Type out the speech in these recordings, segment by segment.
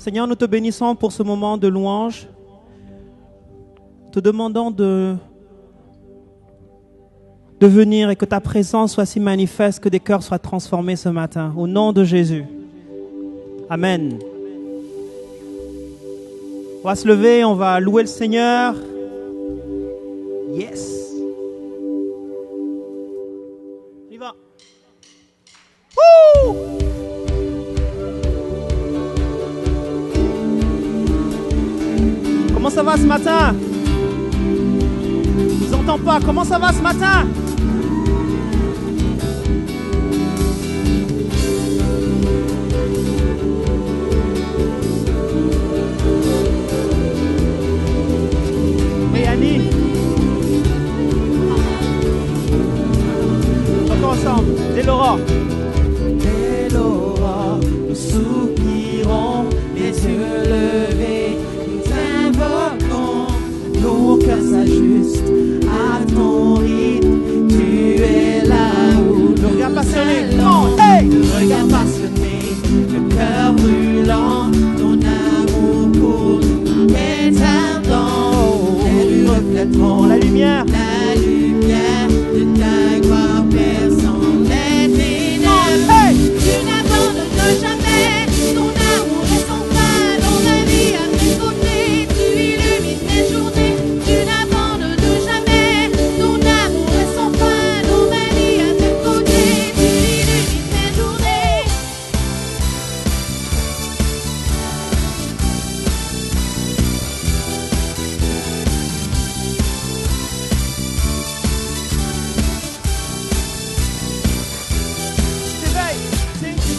Seigneur, nous te bénissons pour ce moment de louange. Te demandons de venir et que ta présence soit si manifeste que des cœurs soient transformés ce matin. Au nom de Jésus. Amen. On va se lever, on va louer le Seigneur. Yes. On y va. Woo! Comment ça va ce matin? Je vous entends pas. Comment ça va ce matin? Annie. Encore ensemble. Dès l'aurore. Dès l'aurore, nous soupirons, les yeux levés, nous invoquons. Nos cœurs s'ajustent à ton rythme. Tu es là où le regard passionné. Hey! Le regard passionné, le cœur brûlant, ton amour pour nous est ardent. Reflèteront la lumière de ta gloire perçant les ténèbres. Hey! Tu n'abandonnes jamais, ton amour est sans fin, dans la vie à tes côtés, tu illumines tes journées. Tu n'abandonnes jamais, ton amour est sans fin, dans ma vie à tes côtés, tu illumines tes journées.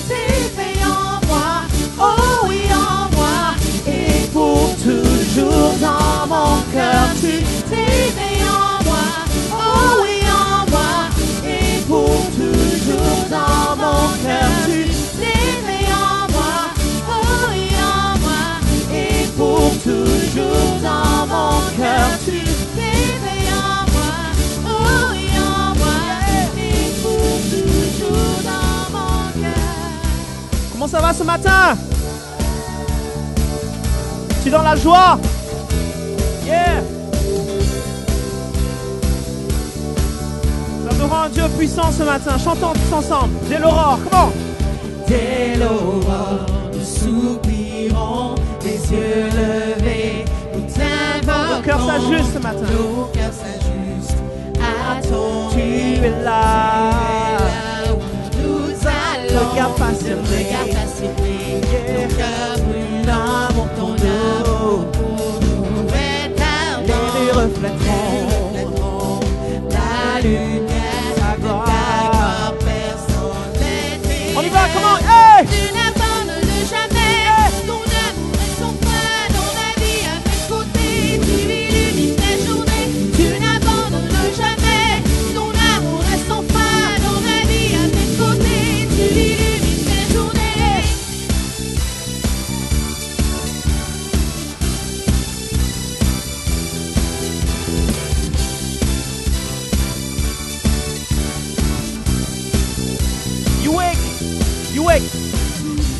T'éveille en moi, oh oui en moi, et pour toujours dans mon cœur. Tu t'éveilles en moi, oh oui en moi, et pour toujours dans mon cœur. Tu t'éveilles en moi, oh oui en moi, et pour toujours dans mon cœur. Tu t'éveilles en moi, oh oui en moi, et pour toujours dans mon cœur. Comment ça va ce matin? Tu es dans la joie? Yeah! Nous adorons un Dieu puissant ce matin. Chantons tous ensemble. Dès l'aurore, comment? Dès l'aurore, nous soupirons, les yeux levés, nous t'invoquons. Nos cœurs s'ajustent ce matin. Nos cœurs s'ajustent à ton Tu es là. Nous allons. Regard passionné. Ton cœur brûlant, ton amour pour nous est ardent. Les reflèteront la lumière de ta gloire perçant les ténèbres. On y va, comment? Hey! Tu n'abandonnes jamais, ton amour est sans fin, dans la vie à tes côtés, tu illumines tes journées. Tu n'abandonnes jamais, ton amour est sans fin, dans la vie à tes côtés, tu illumines tes journées. You wake. You wake.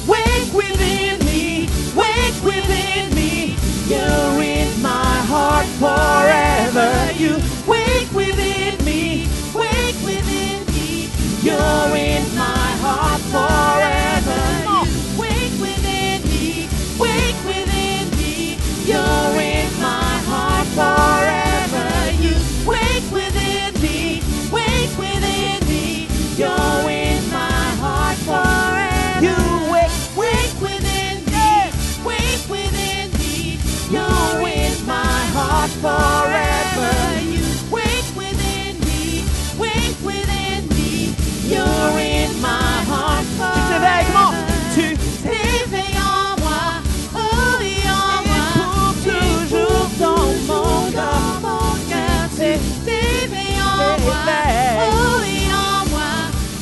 Wake within me, wake within me. You're in my heart forever. You wake within me, wake within me. You're in my heart forever. You wake within me, wake within me. You're in my heart forever. You wake within me, wake within me. You're in my heart forever. You wake. Wake within me, wake within me. You're in my heart forever. You wake within me, wake within me. You're in my heart Tu t'éveilles, comment? forever. Tu T'éveilles en moi, oh oui en moi, pour toujours dans mon cœur. T'éveilles en moi, oh oui en moi,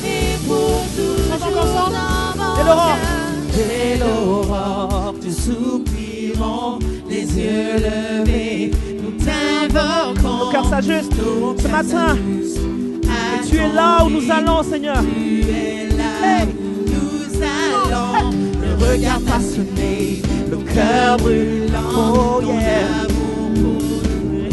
et pour toujours ensemble. dans mon Dès l'aurore. cœur. Dès l'aurore, nous soupirons, les yeux levés, nous t'invoquons. Nos cœurs s'ajustent Nos ce cœurs matin. s'ajustent à Et tu es là où nous allons, Seigneur. Tu es là où nous allons. Le regard passionné, le cœur brûlant. Oh yeah.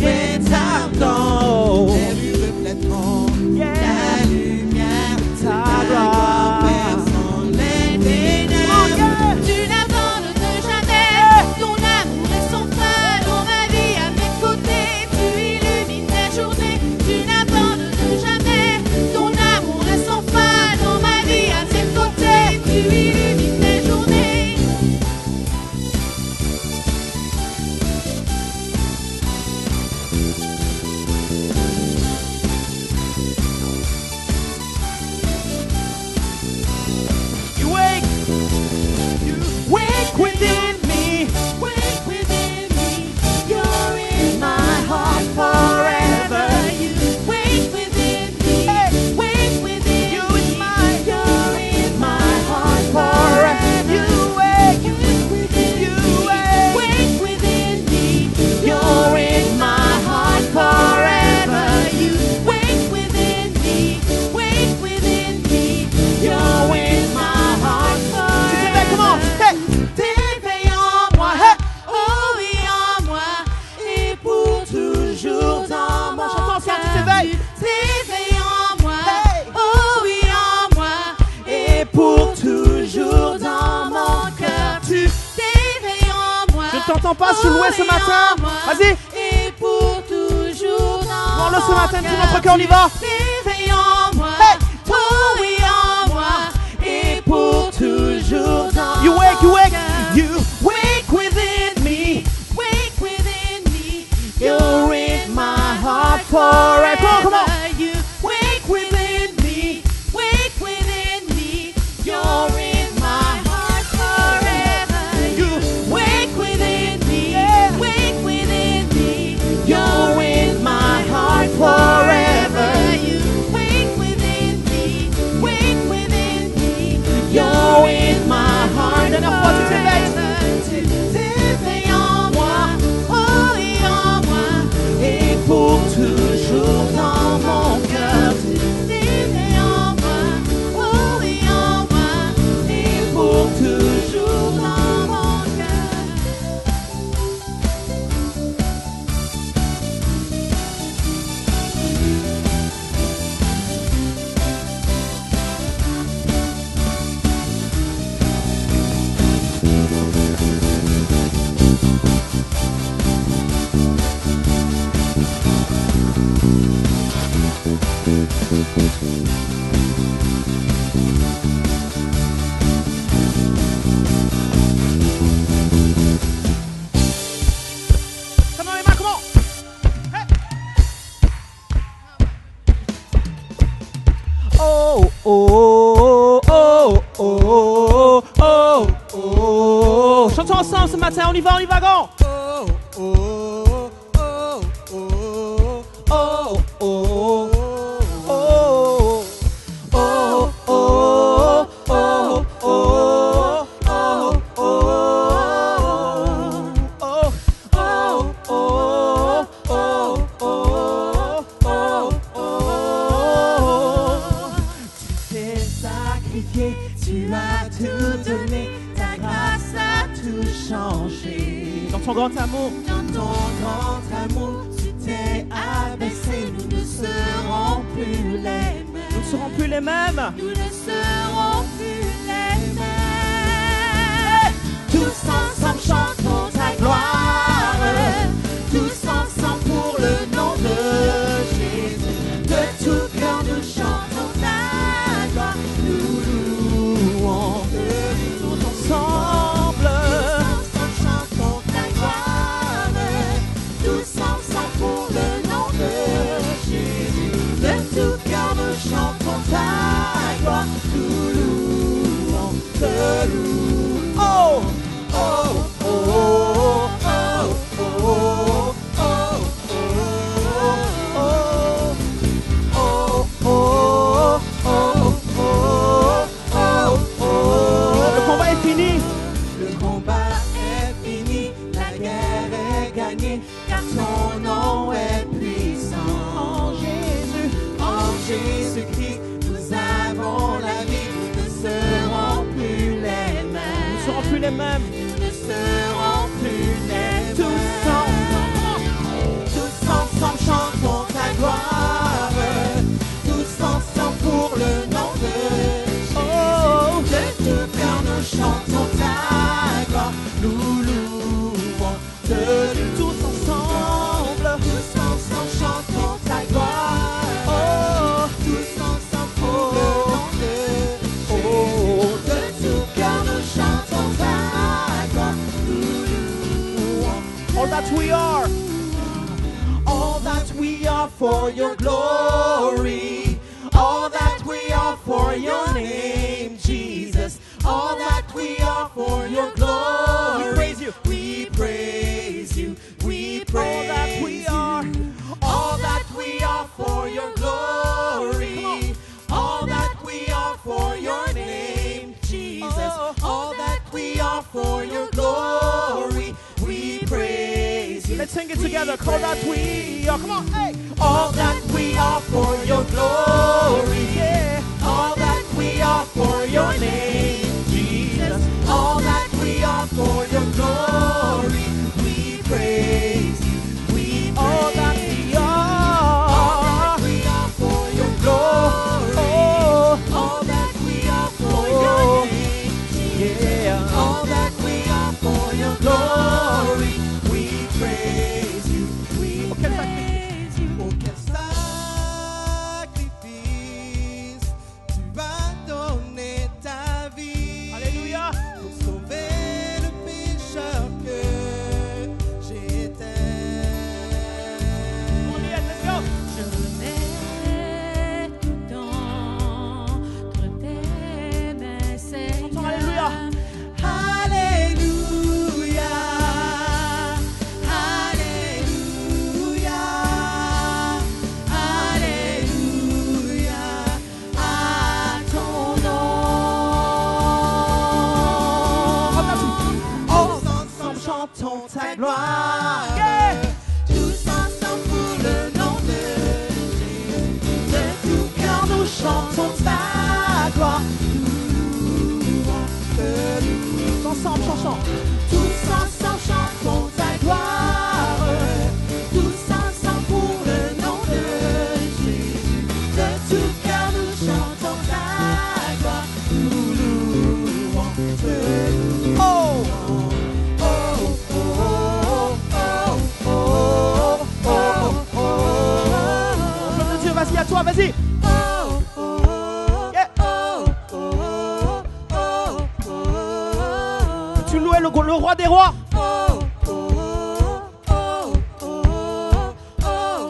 Est ardent. Les rues reflèteront Yeah. la lumière de Ta ta gloire. gloire sans les ténèbres. Tu n'abandonnes jamais, ton amour est sans fin dans ma vie à mes côtés, tu illumines mes journées. Tu n'abandonnes jamais, ton amour est sans fin dans ma vie à mes côtés, tu illumines mes journées. You wake within me. Wake within me, you're in my heart forever. You wake within me, Hey. wake within You me, in my- you're in my heart Forever. forever. You wake. Wake within You me, wake. wake within me, you're in my heart forever. You wake within me, wake within me, you're in my heart forever. Come on. Hey. T'éveilles en moi, Hey. oh oui en moi, et pour toujours dans mon Chantons ensemble, tu cœur. t'éveilles. Tu t'éveilles en moi, Hey. oh oui en moi, et pour toujours dans mon cœur. Tu t'éveilles en moi. Je ne t'entends pas, je suis loué ce oh oui matin. en moi, Vas-y. Et pour toujours dans Prends-le ce mon matin, tout cœur. notre cœur, on y va. T'éveilles en moi, Hey. oh oui en moi, et pour toujours dans You wake, mon wake. cœur. You wake within me. Wake within me, You're in my heart forever. Come on. You wake within me, wake within me, you're in my heart forever. You wake within me, Yeah. wake within me, you're in my heart forever. You wake within me, wake within me, you're in my heart Dernière fois, tu t'éveilles. forever. Tu t'éveilles en moi, oh oui en moi, et pour toujours dans mon cœur. Tu t'éveilles en moi, oh oui en moi, et pour toujours dans mon cœur. Come on, Emma, come on. Hey. Oh, oh, oh, oh, oh, oh. Chantons ensemble ce matin, on y va, go. Oh, oh, oh, oh, oh. Oh, oh, oh, oh, oh, oh, oh, oh, oh, Tu t'es sacrifié, tu as tout donné, ta grâce a tout changé. Dans ton grand amour, Dans ton grand amour, tu t'es abaissé, nous ne serons plus les mêmes. nous ne serons plus les mêmes. Nous ne serons plus les mêmes. Tous ensemble chantons ta gloire. Tous ensemble pour le nom de Jésus. De tout cœur nous chantons ta gloire. Nous louons tous ensemble. Tous ensemble chantons ta gloire. Tous ensemble pour le nom de Jésus. De tout cœur nous chantons ta gloire. Nous louons, te louons. Oh, Oh, oh, oh, oh, oh, oh, le combat est fini. Le combat est fini, la guerre est gagnée, car ton nom est puissant. En Jésus-Christ, nous avons la vie, nous ne serons plus les mêmes. Nous ne serons les mêmes. nous ne serons plus les Tous Tous ensemble chantons ta gloire. Tous ensemble pour le nom de Jésus. Oh, De tout cœur nous chantons ta gloire. Nous louons de tous ensemble. tous ensemble chantons ta gloire. Oh, Tous ensemble pour le nom de Jésus. De tout cœur nous chantons ta gloire. Nous louons all that we are. all that we are for your glory. All that we are for your name, Jesus. All that we are for your glory. We praise you. We praise you. We praise All that we are. All that we are for your glory. All that we are for your name, Jesus. Oh. All that we are for your glory. We praise you. Let's sing it together. All that we are. Come on. Hey. All that we are for your glory. Yeah. All that we are for your name, Jesus. All that we are for your glory. We praise you. We praise All that we All are. that we are for your glory. Oh, All that we are for your name, Jesus. yeah. All that we are for your glory. We praise you. We Auquel praise you. Auquel sacrifice tu vas donner ta vie. Alléluia. Pour sauver le pécheur que j'étais. On y est. Let's go. Je mets tout entre tes mains, Seigneur. Chantons Alléluia. Alléluia, Alléluia, Alléluia, à ton nom. Tous ensemble chantons ta gloire. Yeah. Tous ensemble pour le nom de Jésus. De tout cœur nous chantons ta gloire. Tous ensemble, chantons. Tous ensemble chantons ta gloire. Tous ensemble pour le nom de Jésus. De tout cœur nous chantons ta gloire. Nous louons te Oh, oh, oh, oh, oh, oh, oh, oh. peuple de Dieu, vas-y, à toi, vas-y. Oh, oh, oh, Yeah. oh, oh, oh, oh. Tu loues le roi des rois. Oh, oh, oh, oh, oh, oh,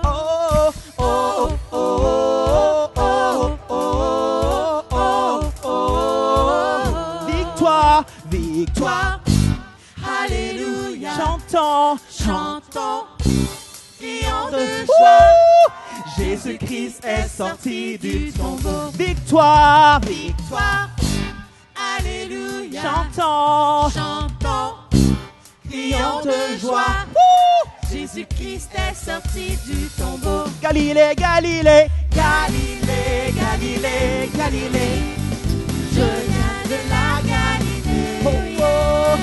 Oh, oh, oh, oh, oh, oh, oh. Victoire, victoire. Alléluia. Chantons, Chantons, crions de Ouh. joie. Jésus-Christ est sorti du tombeau. Victoire, Victoire. Alléluia. chantons. Chantons, crions de joie. Jésus-Christ est sorti du tombeau. Galilée, Galilée. Galilée, Galilée, Galilée. Je viens de la Galilée. Oh, oh.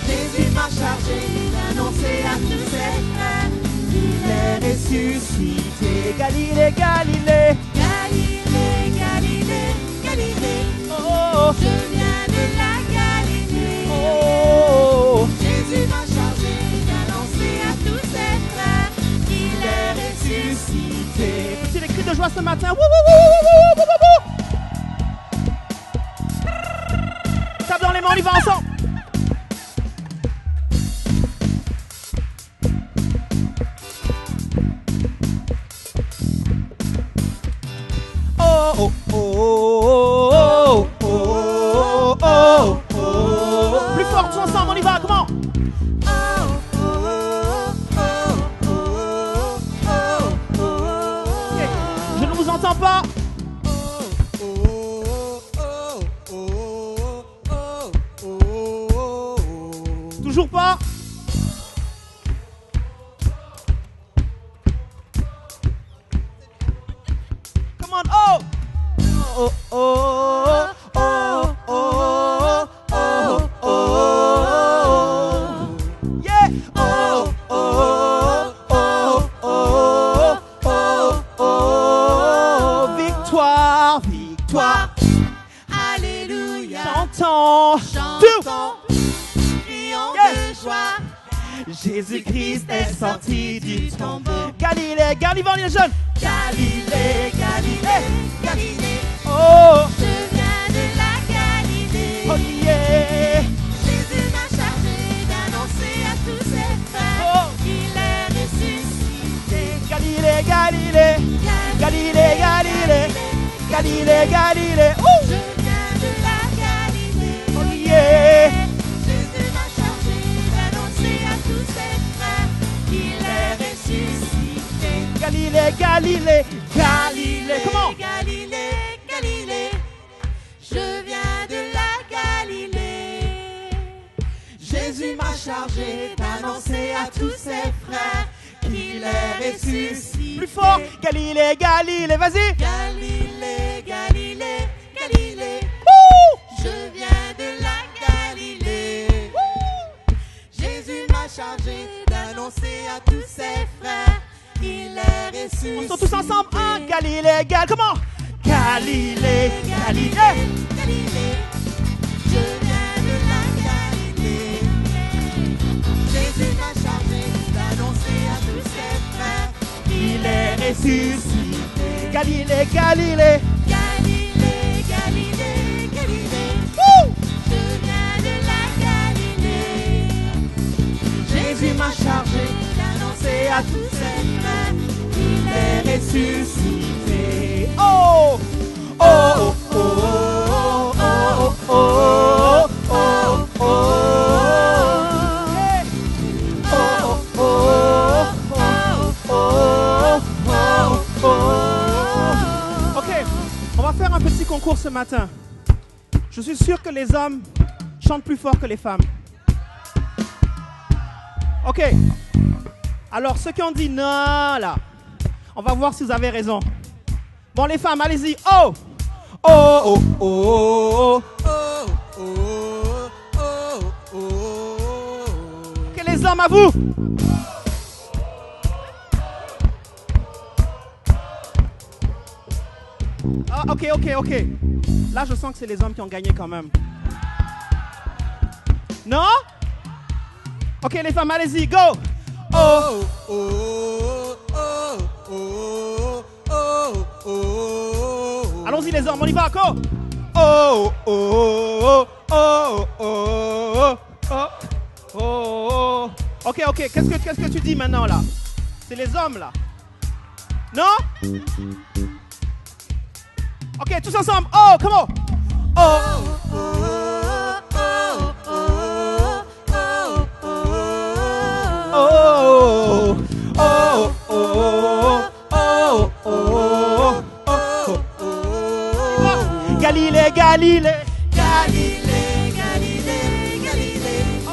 Jésus m'a chargé d'annoncer à tous ses frères qu'il est ressuscité. Galilée, Galilée. Galilée, Galilée, Galilée. Oh, Je viens de la Galilée. oh. Jésus m'a chargé d'annoncer à tous ses frères qu'il est ressuscité. C'est les cris de joie ce matin. Wouh, wouh, wouh, wouh, wouh, wouh, wouh. Tape dans les mains, on y va ensemble. Oh, oh, oh, oh, oh, oh, oh. Plus fort, tous ensemble, on y va, comment? Je ne vous entends pas. Toujours pas. Come on, oh. Oh, oh, oh, oh, oh. joie. Jésus-Christ est sorti du tombeau. Galilée, Galilée, les jeunes. Galilée, Galilée, Galilée. Oh, Je viens de la Galilée. oh yeah. Jésus m'a chargé d'annoncer à tous ses frères Oh. qu'il est ressuscité. Galilée, Galilée. Galilée, Galilée. Galilée, Galilée. Je viens de la Galilée. Oh yeah. Jésus m'a chargé d'annoncer à tous ses frères qu'il est ressuscité. Galilée, Galilée. Galilée. Comment? Galilée, Galilée. Je viens de la Galilée. Jésus m'a chargé d'annoncer à tous ses frères qu'il est ressuscité. Plus fort. Galilée, Galilée. Vas-y. Galilée, Galilée, Galilée. Ouh. Je viens de la Galilée. Jésus m'a chargé d'annoncer à tous ses frères qu'il est ressuscité. On sont tous ensemble. Un. Galilée, Galilée. Comment? Galilée, Galilée. Galilée. Je viens de la Galilée. Jésus m'a chargé d'annoncer à tous ses frères qu'il est ressuscité. Galilée, Galilée. Galilée, Galilée, Galilée. Ouh. Je viens de la Galilée. Jésus m'a chargé d'annoncer à tous ses frères qu'il est ressuscité. Oh. Oh, oh, oh, oh, oh, oh, oh, oh. Hey. Oh, oh, oh, oh, oh, oh. Ok, on va faire un petit concours ce matin. Je suis sûr que les hommes chantent plus fort que les femmes. Ok. Alors, ceux qui ont dit non, là, on va voir si vous avez raison. Bon, les femmes, allez-y. Oh! Oh, oh, oh, oh, oh, oh, oh. Ok, les hommes, à vous. Ah, ok, ok, ok. Là, je sens que c'est les hommes qui ont gagné quand même. Non? Ok, les femmes, allez-y, go! Oh, oh, oh, oh, oh, oh. Allons-y, les hommes, on y va, go! Oh, oh, oh, oh, oh, oh, oh, oh. Ok, ok, qu'est-ce que tu dis maintenant, là? C'est les hommes, là. Non? Ok, tous ensemble. Oh, come on. Oh, oh, oh, oh, oh, oh, oh, oh, oh, oh. Galilée, Galilée. Galilée, Galilée, Galilée. Oh,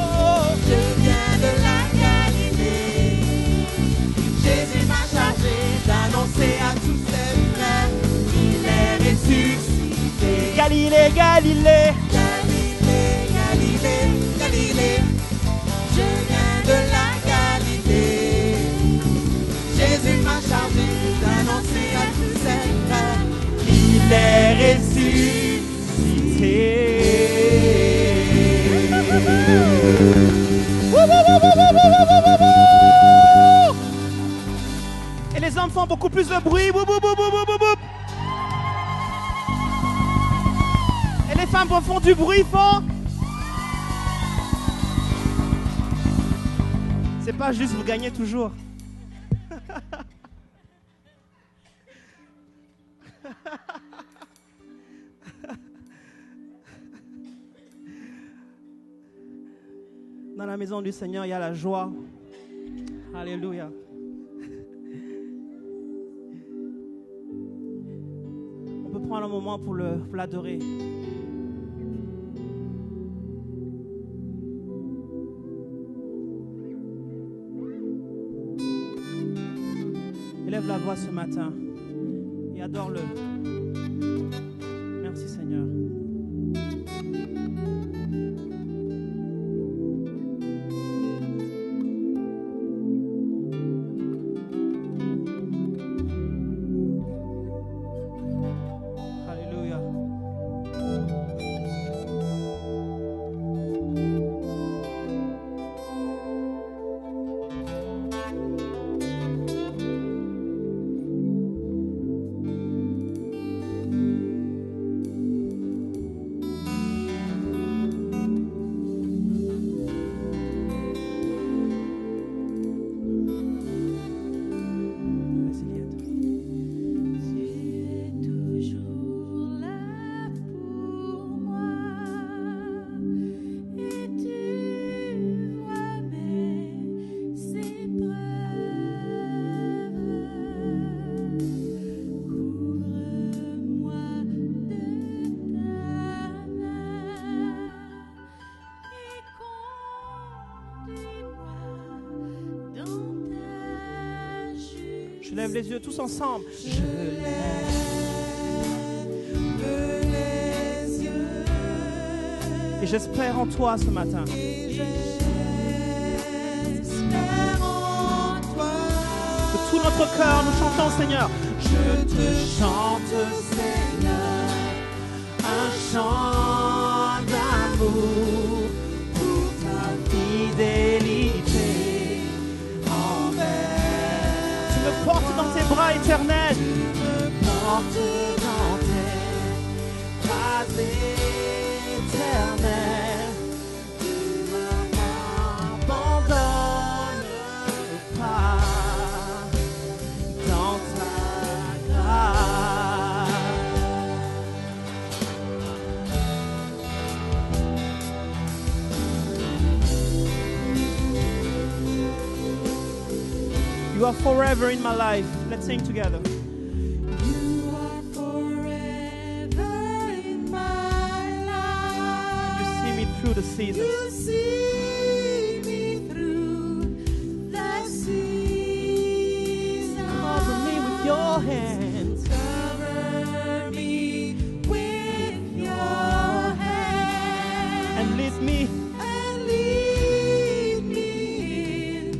Je viens de la Galilée. Jésus m'a chargé d'annoncer à tous ses frères qu'il est ressuscité. Galilée, Galilée. Galilée, Galilée, Galilée. Je viens de la Galilée. Jésus m'a chargé d'annoncer à tous ses frères qu'il est ressuscité. Et les hommes font beaucoup plus de bruit. Bou, bou, bou, bou, bou, bou, bou. Et les femmes font du bruit, font. C'est pas juste vous gagnez toujours. Dans la maison du Seigneur, il y a la joie. Alléluia. On peut prendre un moment pour l'adorer. Élève la voix ce matin et adore-le. Merci Seigneur. Alléluia. Je lève les yeux tous ensemble. Je lève les yeux. Et j'espère en toi ce matin. Et j'espère en toi. De tout notre cœur, nous chantons, Seigneur. Je te chante, Seigneur, un chant d'amour pour ta fidélité envers. Tu me portes dans tes bras éternels. Tu me portes dans tes bras éternels. Tu ne m'abandonnes pas dans ta grâce. You are forever in my life. Let's sing together. You are forever in my life. You see me through the seasons. You see me through the seasons. Cover me with your hands. Cover me with your hand. And lead me. And lead me in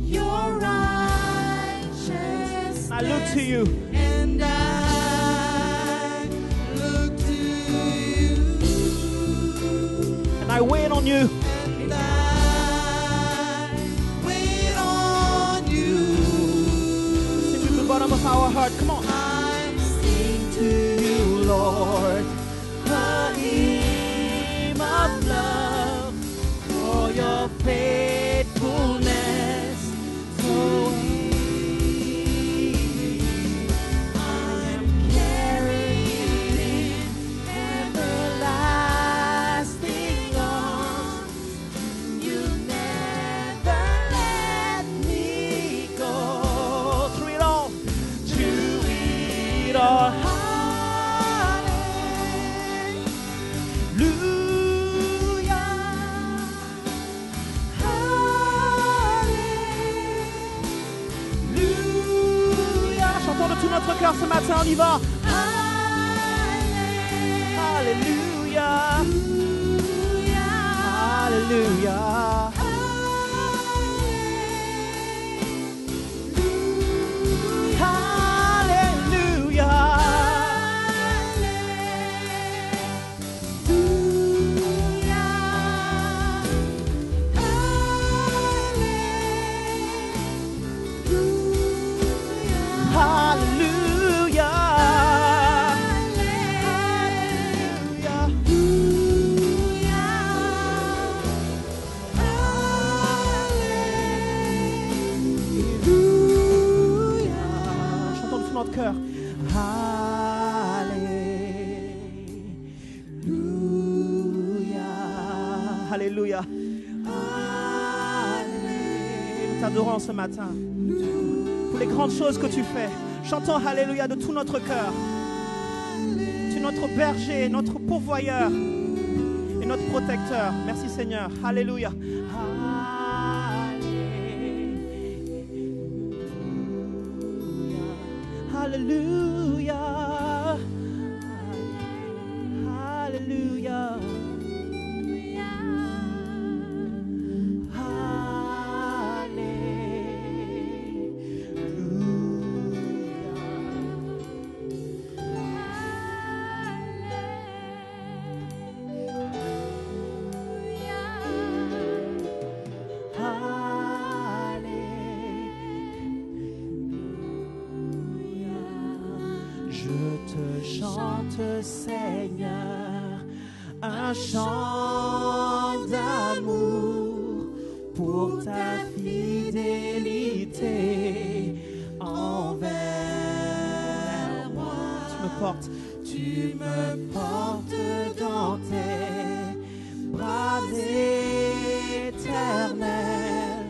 your righteousness. I look to you. And I look to you. And I wait on you. And I wait on you. Sing to the bottom of our heart. Come on. I sing to you, Lord, a hymn of love for your faithfulness. So I am carried in everlasting arms. You never let me go. Through it all. Through it all. Chantons de tout notre cœur ce matin, on y va. Alléluia. Alléluia. Alléluia. Alléluia. Chantons de tout notre cœur. Alléluia. Nous t'adorons ce matin pour les grandes choses que tu fais. Chantons Alléluia de tout notre cœur. Tu es notre berger, notre pourvoyeur et notre protecteur. Merci Seigneur. Alléluia. Alléluia. Alléluia. Seigneur, un chant d'amour pour ta fidélité envers moi. Tu me portes dans tes bras éternels.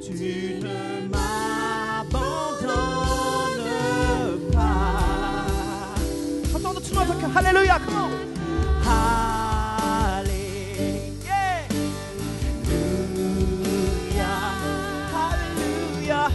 Tu ne m'abandonnes pas. Chantons de tout notre cœur. Alléluia. Comment? Alléluia.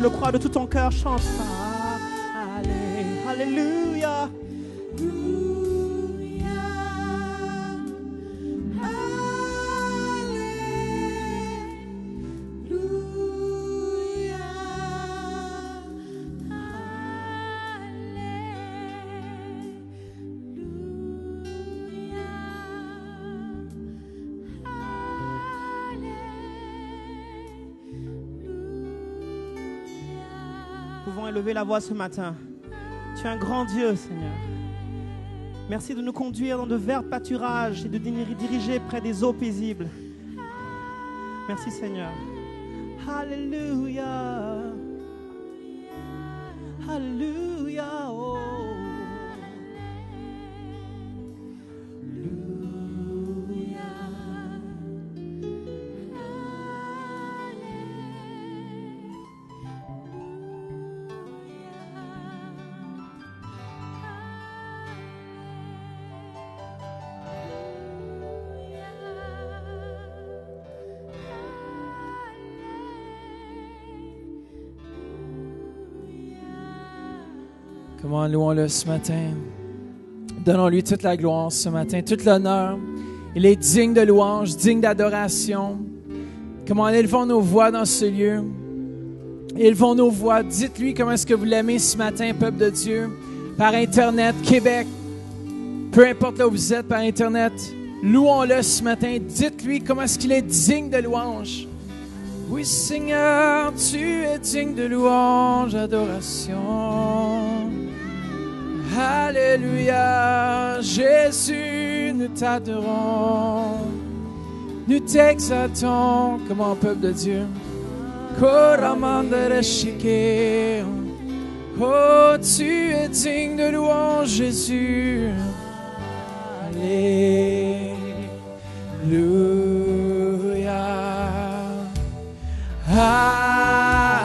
tu le crois de tout ton cœur, chante. Alléluia. Nous pouvons élever la voix ce matin. Tu es un grand Dieu, Seigneur. Merci de nous conduire dans de verts pâturages et de nous diriger près des eaux paisibles. Merci, Seigneur. Alléluia. Alléluia. Oh. Comment louons-le ce matin. Donnons-lui toute la gloire ce matin, tout l'honneur. Il est digne de louange, digne d'adoration. Comment élevons nos voix dans ce lieu. Élevons nos voix. Dites-lui comment est-ce que vous l'aimez ce matin, peuple de Dieu. Par Internet, Québec. Peu importe là où vous êtes, par Internet. Louons-le ce matin. Dites-lui comment est-ce qu'il est digne de louange. Oui, Seigneur, tu es digne de louange, adoration. Alléluia, Jésus, nous t'adorons, nous t'exaltons, comment peuple de Dieu. Oh, tu es digne de louange, Jésus. Alléluia.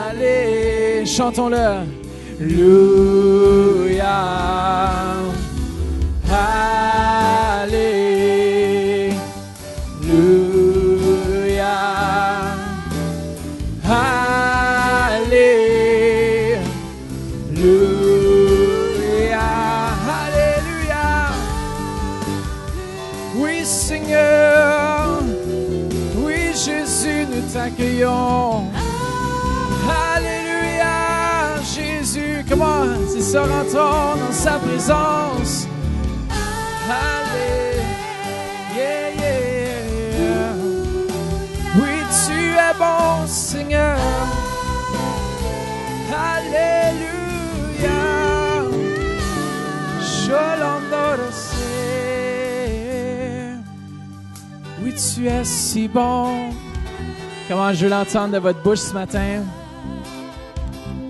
Allez, chantons-le. Alléluia. Alléluia. Alléluia. Alléluia. Oui, Seigneur. Oui, Jésus, nous t'accueillons. Alléluia, Jésus. Comment? C'est ça, rentrons dans sa présence. Alléluia. Yeah, yeah. Oui, tu es bon, Seigneur. Alléluia. Je l'endors. Oui, tu es si bon. Comment je veux l'entendre de votre bouche ce matin?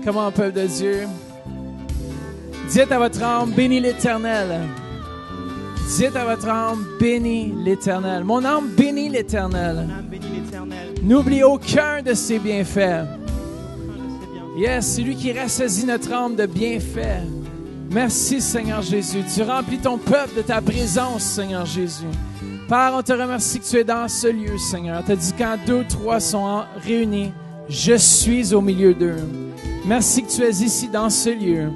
Comment, peuple de Dieu? Dites à votre âme, bénis l'Éternel. Dites à votre âme, bénis l'Éternel. Mon âme bénit l'Éternel. Mon âme bénit l'Éternel. N'oublie aucun de ses bienfaits. Yes, c'est lui qui rassasie notre âme de bienfaits. Merci, Seigneur Jésus. Tu remplis ton peuple de ta présence, Seigneur Jésus. Père, on te remercie que tu es dans ce lieu, Seigneur. Tu as dit quand 2 ou 3 sont réunis, je suis au milieu d'eux. Merci que tu es ici dans ce lieu.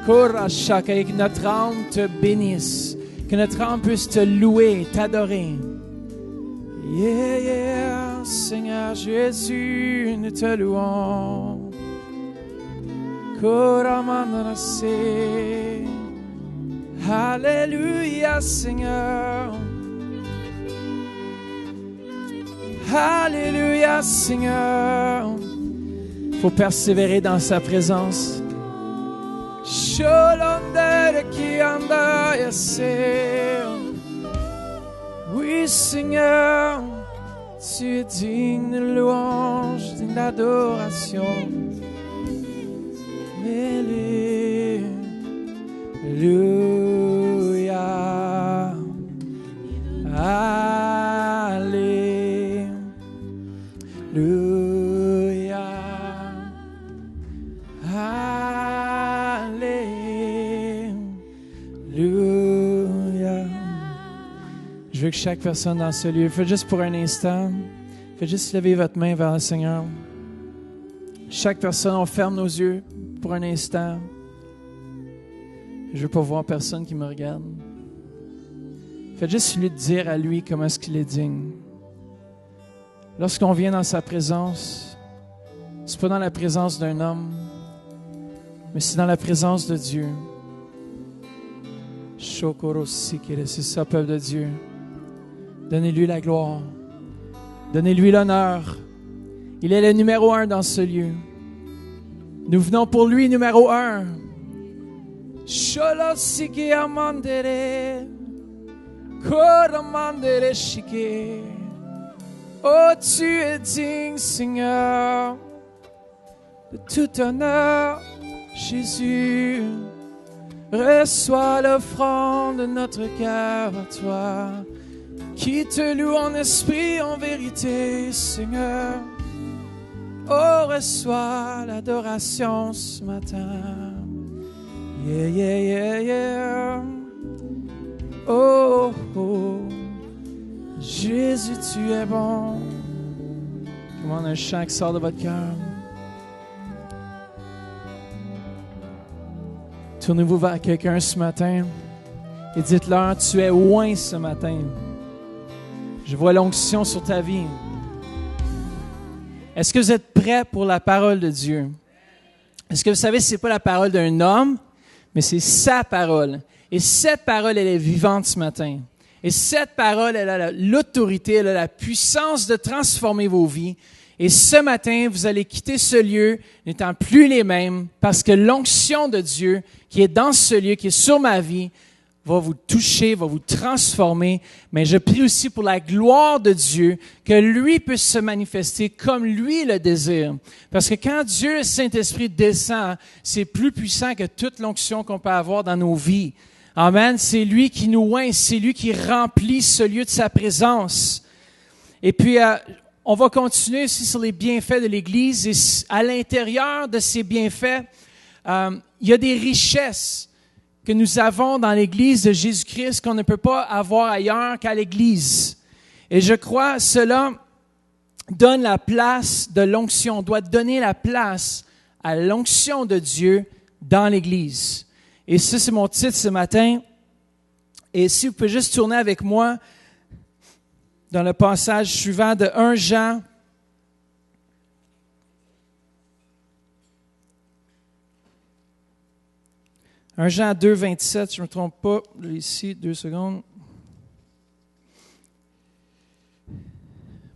Et que notre âme te bénisse. Que notre âme puisse te louer, t'adorer. Yeah, yeah, Seigneur Jésus, nous te louons. Alléluia, Seigneur. Alléluia, Seigneur. Il faut persévérer dans sa présence. Oui, Seigneur, tu es digne de louange, digne d'adoration. Alléluia. Alléluia. Alléluia. Je veux que chaque personne dans ce lieu, faites juste pour un instant, faites juste lever votre main vers le Seigneur. Chaque personne, on ferme nos yeux pour un instant. Je ne veux pas voir personne qui me regarde. Faites juste lui dire à lui comment est-ce qu'il est digne. Lorsqu'on vient dans sa présence, c'est pas dans la présence d'un homme, mais c'est dans la présence de Dieu. C'est ça, peuple de Dieu. Donnez-lui la gloire. Donnez-lui l'honneur. Il est le numéro 1 dans ce lieu. Nous venons pour lui, numéro 1. Oh, tu es digne, Seigneur, de tout honneur, Jésus. Reçois l'offrande de notre cœur à toi, qui te loue en esprit, en vérité, Seigneur. Oh, reçois l'adoration ce matin. Yeah, yeah, yeah, yeah. Oh, oh. Jésus, tu es bon. Comment un chant qui sort de votre cœur. Tournez-vous vers quelqu'un ce matin et dites-leur, tu es loin ce matin. Je vois l'onction sur ta vie. Est-ce que vous êtes prêts pour la parole de Dieu? Est-ce que vous savez, ce n'est pas la parole d'un homme, mais c'est sa parole. Et cette parole, elle est vivante ce matin. Et cette parole, elle a l'autorité, elle a la puissance de transformer vos vies. Et ce matin, vous allez quitter ce lieu n'étant plus les mêmes parce que l'onction de Dieu qui est dans ce lieu, qui est sur ma vie, va vous toucher, va vous transformer. Mais je prie aussi pour la gloire de Dieu, que lui puisse se manifester comme lui le désire. Parce que quand Dieu, le Saint-Esprit, descend, c'est plus puissant que toute l'onction qu'on peut avoir dans nos vies. Amen. C'est lui qui nous oint, c'est lui qui remplit ce lieu de sa présence. Et puis, on va continuer aussi sur les bienfaits de l'Église. Et à l'intérieur de ces bienfaits, il y a des richesses que nous avons dans l'Église de Jésus-Christ qu'on ne peut pas avoir ailleurs qu'à l'Église. Et je crois cela donne la place de l'onction, doit donner la place à l'onction de Dieu dans l'Église. Et ça, c'est mon titre ce matin. Et si vous pouvez juste tourner avec moi dans le passage suivant de 1 Jean. 1 Jean 2, 27, je ne me trompe pas. Ici, 2 secondes.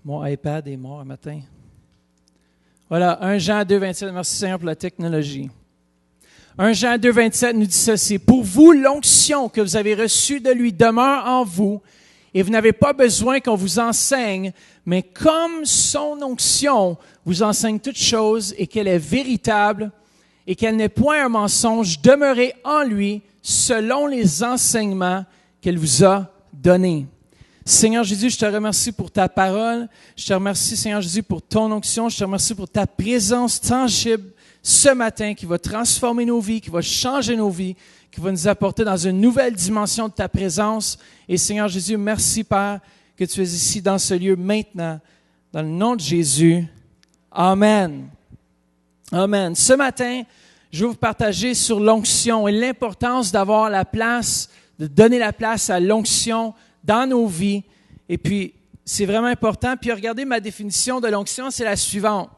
Mon iPad est mort un matin. Voilà, 1 Jean 2, 27. Merci Seigneur pour la technologie. 1 Jean 2, 27 nous dit ceci. Pour vous, l'onction que vous avez reçue de lui demeure en vous, et vous n'avez pas besoin qu'on vous enseigne, mais comme son onction vous enseigne toutes choses et qu'elle est véritable et qu'elle n'est point un mensonge, demeurez en lui selon les enseignements qu'elle vous a donnés. Seigneur Jésus, je te remercie pour ta parole. Je te remercie, Seigneur Jésus, pour ton onction. Je te remercie pour ta présence tangible ce matin qui va transformer nos vies, qui va changer nos vies, qui va nous apporter dans une nouvelle dimension de ta présence. Et Seigneur Jésus, merci Père que tu es ici dans ce lieu maintenant. Dans le nom de Jésus. Amen. Amen. Ce matin, je vais vous partager sur l'onction et l'importance d'avoir la place, de donner la place à l'onction dans nos vies. Et puis, c'est vraiment important. Puis, regardez ma définition de l'onction, c'est la suivante.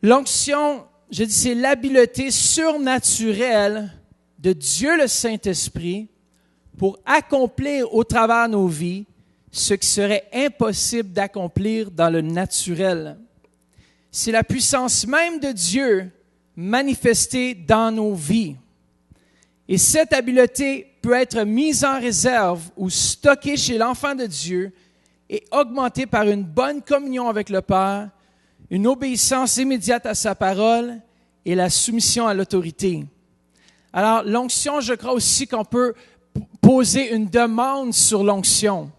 L'onction, je dis, c'est l'habileté surnaturelle de Dieu le Saint-Esprit pour accomplir au travers de nos vies ce qui serait impossible d'accomplir dans le naturel. C'est la puissance même de Dieu manifestée dans nos vies. Et cette habileté peut être mise en réserve ou stockée chez l'enfant de Dieu et augmentée par une bonne communion avec le Père, une obéissance immédiate à sa parole et la soumission à l'autorité. Alors, l'onction, je crois aussi qu'on peut poser une demande sur l'onction.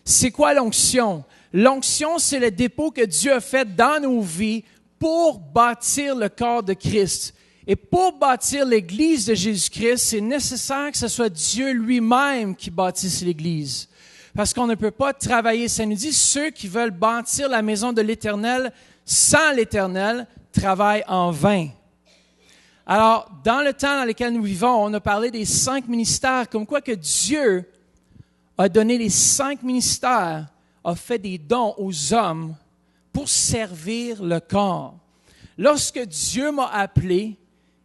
C'est quoi l'onction? L'onction, c'est le dépôt que Dieu a fait dans nos vies pour bâtir le corps de Christ. Et pour bâtir l'Église de Jésus-Christ, c'est nécessaire que ce soit Dieu lui-même qui bâtisse l'Église. Parce qu'on ne peut pas travailler. Ça nous dit, ceux qui veulent bâtir la maison de l'Éternel sans l'Éternel travaille en vain. Alors, dans le temps dans lequel nous vivons, on a parlé des 5 ministères, comme quoi que Dieu a donné les 5 ministères, a fait des dons aux hommes pour servir le corps. Lorsque Dieu m'a appelé,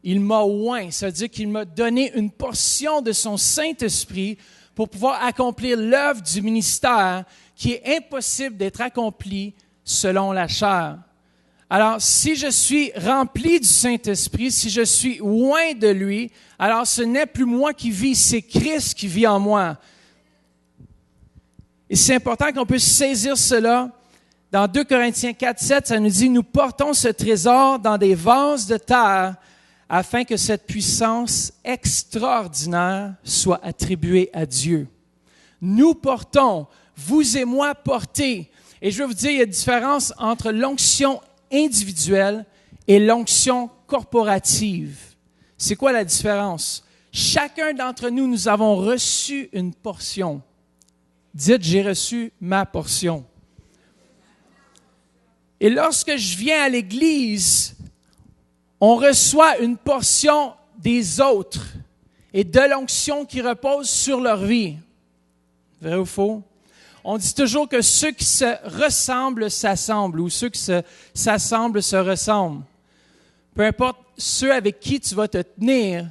il m'a oint, c'est-à-dire qu'il m'a donné une portion de son Saint-Esprit pour pouvoir accomplir l'œuvre du ministère qui est impossible d'être accomplie selon la chair. Alors, si je suis rempli du Saint-Esprit, si je suis loin de lui, alors ce n'est plus moi qui vis, c'est Christ qui vit en moi. Et c'est important qu'on puisse saisir cela. Dans 2 Corinthiens 4:7, ça nous dit, « Nous portons ce trésor dans des vases de terre afin que cette puissance extraordinaire soit attribuée à Dieu. » Nous portons, vous et moi portez. Et je veux vous dire, il y a une différence entre l'onction individuelle et l'onction corporative. C'est quoi la différence? Chacun d'entre nous, nous avons reçu une portion. Dites, j'ai reçu ma portion. Et lorsque je viens à l'Église, on reçoit une portion des autres et de l'onction qui repose sur leur vie. Vrai ou faux? On dit toujours que ceux qui se ressemblent s'assemblent ou ceux qui s'assemblent se ressemblent. Peu importe ceux avec qui tu vas te tenir,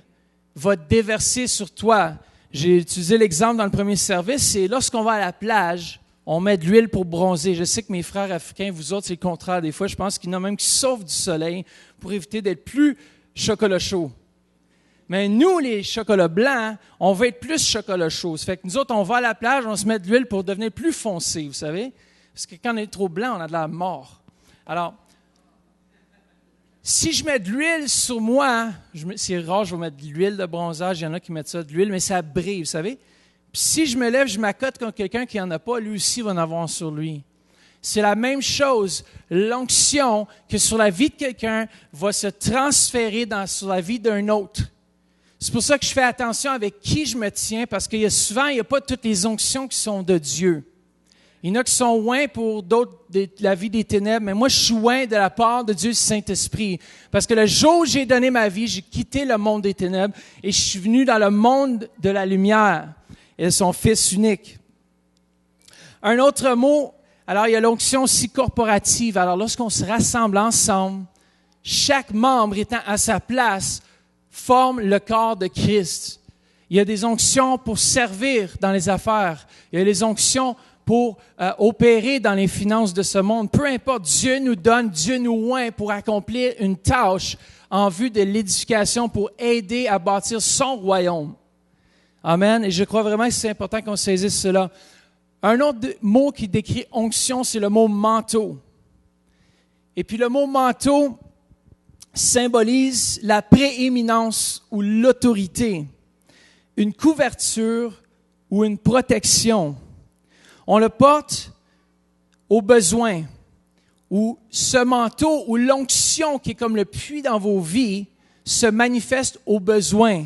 va déverser sur toi. J'ai utilisé l'exemple dans le premier service, c'est lorsqu'on va à la plage, on met de l'huile pour bronzer. Je sais que mes frères africains, vous autres, c'est le contraire. Des fois, je pense qu'il y en a même qui sauvent du soleil pour éviter d'être plus chocolat chaud. Mais nous, les chocolats blancs, on veut être plus chocolat chaud. Ça fait que nous autres, on va à la plage, on se met de l'huile pour devenir plus foncé, vous savez. Parce que quand on est trop blanc, on a de la mort. Alors, si je mets de l'huile sur moi, c'est rare, je vais mettre de l'huile de bronzage, il y en a qui mettent ça, de l'huile, mais ça brille, vous savez. Puis si je me lève, je m'accote contre quelqu'un qui n'en a pas, lui aussi va en avoir sur lui. C'est la même chose. L'onction que sur la vie de quelqu'un va se transférer sur la vie d'un autre. C'est pour ça que je fais attention avec qui je me tiens, parce qu'il y a souvent, il n'y a pas toutes les onctions qui sont de Dieu. Il y en a qui sont loin pour d'autres de la vie des ténèbres, mais moi, je suis loin de la part de Dieu, Saint-Esprit. Parce que le jour où j'ai donné ma vie, j'ai quitté le monde des ténèbres et je suis venu dans le monde de la lumière et son Fils unique. Un autre mot, alors il y a l'onction aussi corporative. Alors lorsqu'on se rassemble ensemble, chaque membre étant à sa place, forme le corps de Christ. Il y a des onctions pour servir dans les affaires. Il y a les onctions pour opérer dans les finances de ce monde. Peu importe, Dieu nous donne, Dieu nous oint pour accomplir une tâche en vue de l'édification, pour aider à bâtir son royaume. Amen. Et je crois vraiment que c'est important qu'on saisisse cela. Un autre mot qui décrit onction, c'est le mot manteau. Et puis le mot manteau symbolise la prééminence ou l'autorité, une couverture ou une protection. On le porte au besoin, ou ce manteau ou l'onction qui est comme le puits dans vos vies se manifeste au besoin.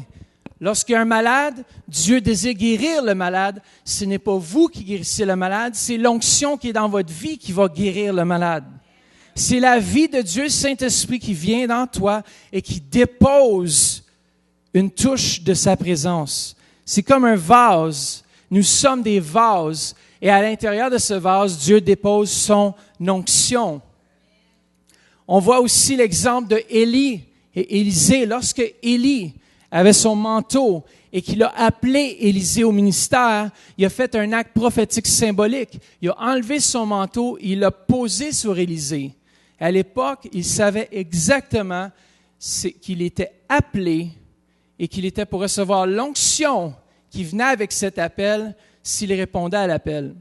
Lorsqu'il y a un malade, Dieu désire guérir le malade. Ce n'est pas vous qui guérissez le malade, c'est l'onction qui est dans votre vie qui va guérir le malade. C'est la vie de Dieu, Saint-Esprit, qui vient dans toi et qui dépose une touche de sa présence. C'est comme un vase. Nous sommes des vases. Et à l'intérieur de ce vase, Dieu dépose son onction. On voit aussi l'exemple de Élie et Élisée. Lorsque Élie avait son manteau et qu'il a appelé Élisée au ministère, il a fait un acte prophétique symbolique. Il a enlevé son manteau et il l'a posé sur Élisée. À l'époque, il savait exactement qu'il était appelé et qu'il était pour recevoir l'onction qui venait avec cet appel s'il répondait à l'appel.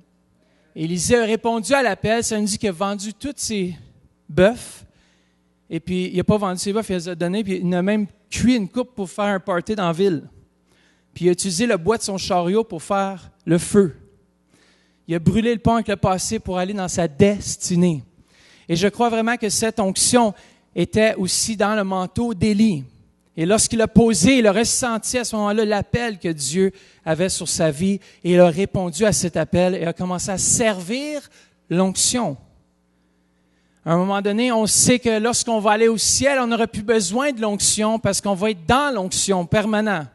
Élisée a répondu à l'appel, ça nous dit qu'il a vendu tous ses bœufs, et puis il n'a pas vendu ses bœufs, il les a donnés, puis il a même cuit une coupe pour faire un party dans la ville. Puis il a utilisé le bois de son chariot pour faire le feu. Il a brûlé le pont avec le passé pour aller dans sa destinée. Et je crois vraiment que cette onction était aussi dans le manteau d'Élie. Et lorsqu'il a posé, il a ressenti à ce moment-là l'appel que Dieu avait sur sa vie et il a répondu à cet appel et a commencé à servir l'onction. À un moment donné, on sait que lorsqu'on va aller au ciel, on n'aura plus besoin de l'onction parce qu'on va être dans l'onction permanent.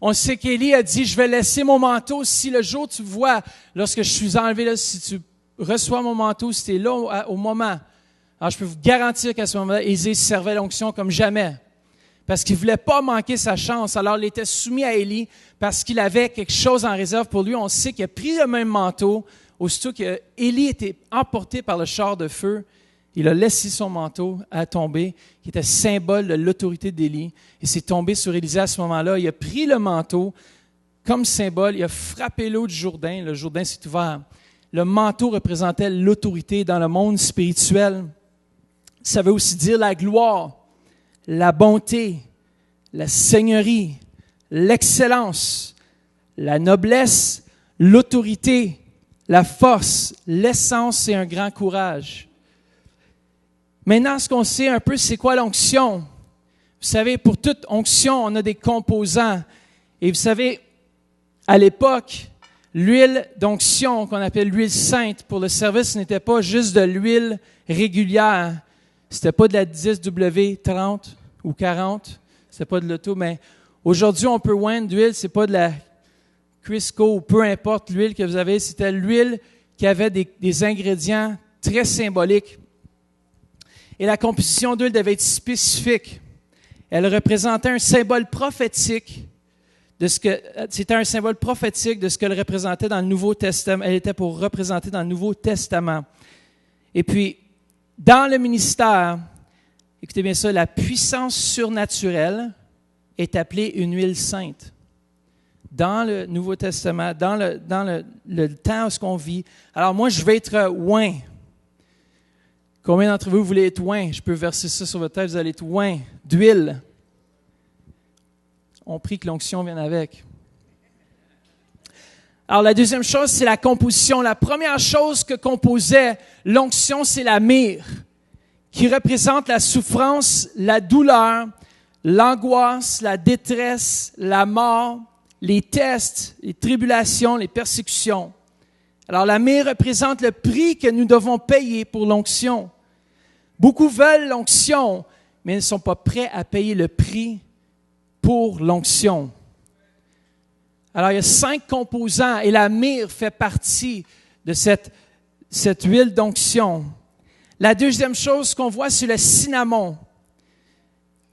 On sait qu'Élie a dit, je vais laisser mon manteau si le jour tu vois, lorsque je suis enlevé là, si tu reçois mon manteau, si tu es là au moment. Alors, je peux vous garantir qu'à ce moment-là, Élisée servait l'onction comme jamais. Parce qu'il ne voulait pas manquer sa chance. Alors, il était soumis à Élie parce qu'il avait quelque chose en réserve pour lui. On sait qu'il a pris le même manteau. Aussitôt qu'Élie était emporté par le char de feu, il a laissé son manteau à tomber, qui était symbole de l'autorité d'Élie. Et c'est tombé sur Élisée à ce moment-là. Il a pris le manteau comme symbole. Il a frappé l'eau du Jourdain. Le Jourdain s'est ouvert. Le manteau représentait l'autorité dans le monde spirituel. Ça veut aussi dire la gloire, la bonté, la seigneurie, l'excellence, la noblesse, l'autorité, la force, l'essence et un grand courage. Maintenant, ce qu'on sait un peu, c'est quoi l'onction? Vous savez, pour toute onction, on a des composants. Et vous savez, à l'époque, l'huile d'onction, qu'on appelle l'huile sainte pour le service, n'était pas juste de l'huile régulière. C'était pas de la 10W30 ou 40. C'était pas de l'auto, mais aujourd'hui, on peut oindre d'huile. C'est pas de la Crisco ou peu importe l'huile que vous avez. C'était l'huile qui avait des ingrédients très symboliques. Et la composition d'huile devait être spécifique. Elle représentait un symbole prophétique c'était un symbole prophétique de ce qu'elle représentait dans le Nouveau Testament. Elle était pour représenter dans le Nouveau Testament. Et puis, dans le ministère, écoutez bien ça, la puissance surnaturelle est appelée une huile sainte. Dans le Nouveau Testament, dans le temps où on vit. Alors moi, je vais être oint. Combien d'entre vous voulez être oint? Je peux verser ça sur votre tête, vous allez être oint d'huile. On prie que l'onction vienne avec. Alors, la deuxième chose, c'est la composition. La première chose que composait l'onction, c'est la myrrhe, qui représente la souffrance, la douleur, l'angoisse, la détresse, la mort, les tests, les tribulations, les persécutions. Alors, la myrrhe représente le prix que nous devons payer pour l'onction. Beaucoup veulent l'onction, mais ils ne sont pas prêts à payer le prix pour l'onction. Alors, il y a 5 composants et la myrrhe fait partie de cette huile d'onction. La deuxième chose qu'on voit, c'est le cinnamon.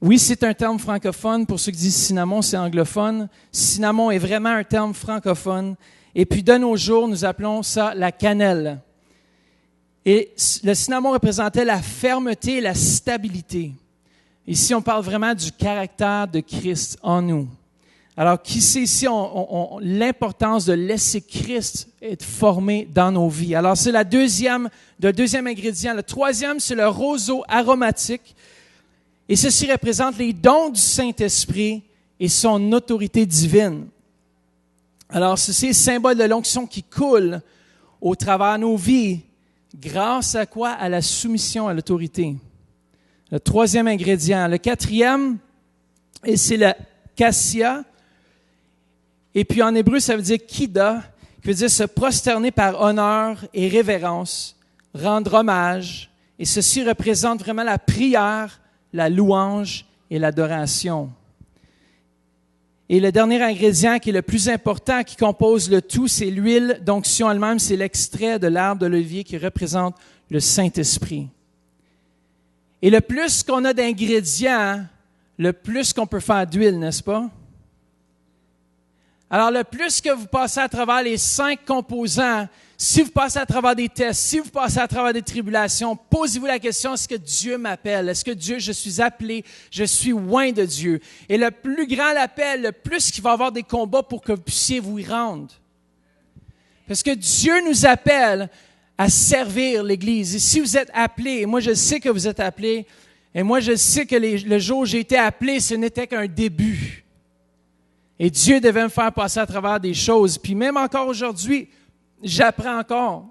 Oui, c'est un terme francophone. Pour ceux qui disent cinnamon, c'est anglophone. Cinnamon est vraiment un terme francophone. Et puis, de nos jours, nous appelons ça la cannelle. Et le cinnamon représentait la fermeté et la stabilité. Ici, on parle vraiment du caractère de Christ en nous. Alors, qui sait ici l'importance de laisser Christ être formé dans nos vies? Alors, c'est le deuxième ingrédient. Le troisième, c'est le roseau aromatique. Et ceci représente les dons du Saint-Esprit et son autorité divine. Alors, ceci est symbole de l'onction qui coule au travers de nos vies. Grâce à quoi? À la soumission à l'autorité. Le troisième ingrédient. Le quatrième, et c'est le cassia. Et puis en hébreu, ça veut dire kida, qui veut dire se prosterner par honneur et révérence, rendre hommage. Et ceci représente vraiment la prière, la louange et l'adoration. Et le dernier ingrédient qui est le plus important, qui compose le tout, c'est l'huile d'onction elle-même. C'est l'extrait de l'arbre d'olivier qui représente le Saint-Esprit. Et le plus qu'on a d'ingrédients, le plus qu'on peut faire d'huile, n'est-ce pas? Alors, le plus que vous passez à travers les 5 composants, si vous passez à travers des tests, si vous passez à travers des tribulations, posez-vous la question, est-ce que Dieu m'appelle? Est-ce que Dieu, je suis appelé, je suis loin de Dieu? Et le plus grand l'appel, le plus qu'il va y avoir des combats pour que vous puissiez vous y rendre. Parce que Dieu nous appelle à servir l'Église. Et si vous êtes appelés, et moi je sais que vous êtes appelés, et moi je sais que le jour où j'ai été appelé, ce n'était qu'un début. Et Dieu devait me faire passer à travers des choses. Puis même encore aujourd'hui, j'apprends encore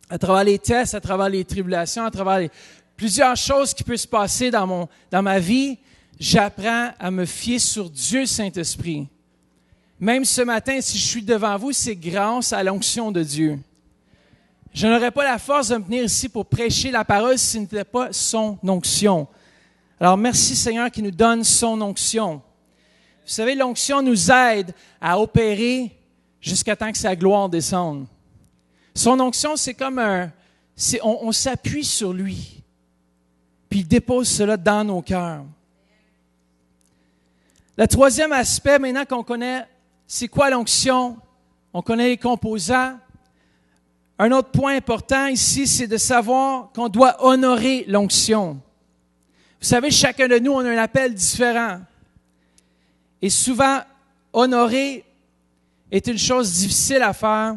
à travers les tests, à travers les tribulations, à travers plusieurs choses qui peuvent se passer dans ma vie. J'apprends à me fier sur Dieu Saint-Esprit. Même ce matin, si je suis devant vous, c'est grâce à l'onction de Dieu. Je n'aurais pas la force de me tenir ici pour prêcher la parole si ce n'était pas son onction. Alors, merci Seigneur qui nous donne son onction. Vous savez, l'onction nous aide à opérer jusqu'à temps que sa gloire descende. Son onction, c'est comme on s'appuie sur lui, puis il dépose cela dans nos cœurs. Le troisième aspect, maintenant qu'on connaît c'est quoi l'onction, on connaît les composants. Un autre point important ici, c'est de savoir qu'on doit honorer l'onction. Vous savez, chacun de nous, on a un appel différent. Et souvent, honorer est une chose difficile à faire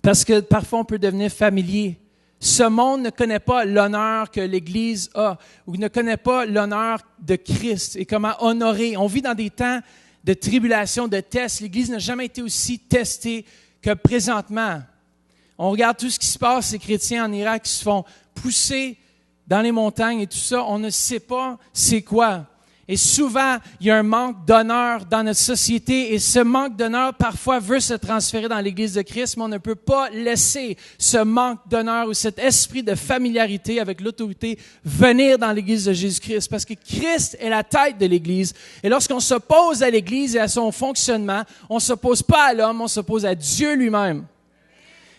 parce que parfois on peut devenir familier. Ce monde ne connaît pas l'honneur que l'Église a ou ne connaît pas l'honneur de Christ et comment honorer. On vit dans des temps de tribulation, de tests. L'Église n'a jamais été aussi testée que présentement. On regarde tout ce qui se passe, ces chrétiens en Irak qui se font pousser dans les montagnes et tout ça. On ne sait pas c'est quoi. Et souvent, il y a un manque d'honneur dans notre société et ce manque d'honneur parfois veut se transférer dans l'Église de Christ, mais on ne peut pas laisser ce manque d'honneur ou cet esprit de familiarité avec l'autorité venir dans l'Église de Jésus-Christ parce que Christ est la tête de l'Église. Et lorsqu'on s'oppose à l'Église et à son fonctionnement, on ne s'oppose pas à l'homme, on s'oppose à Dieu lui-même.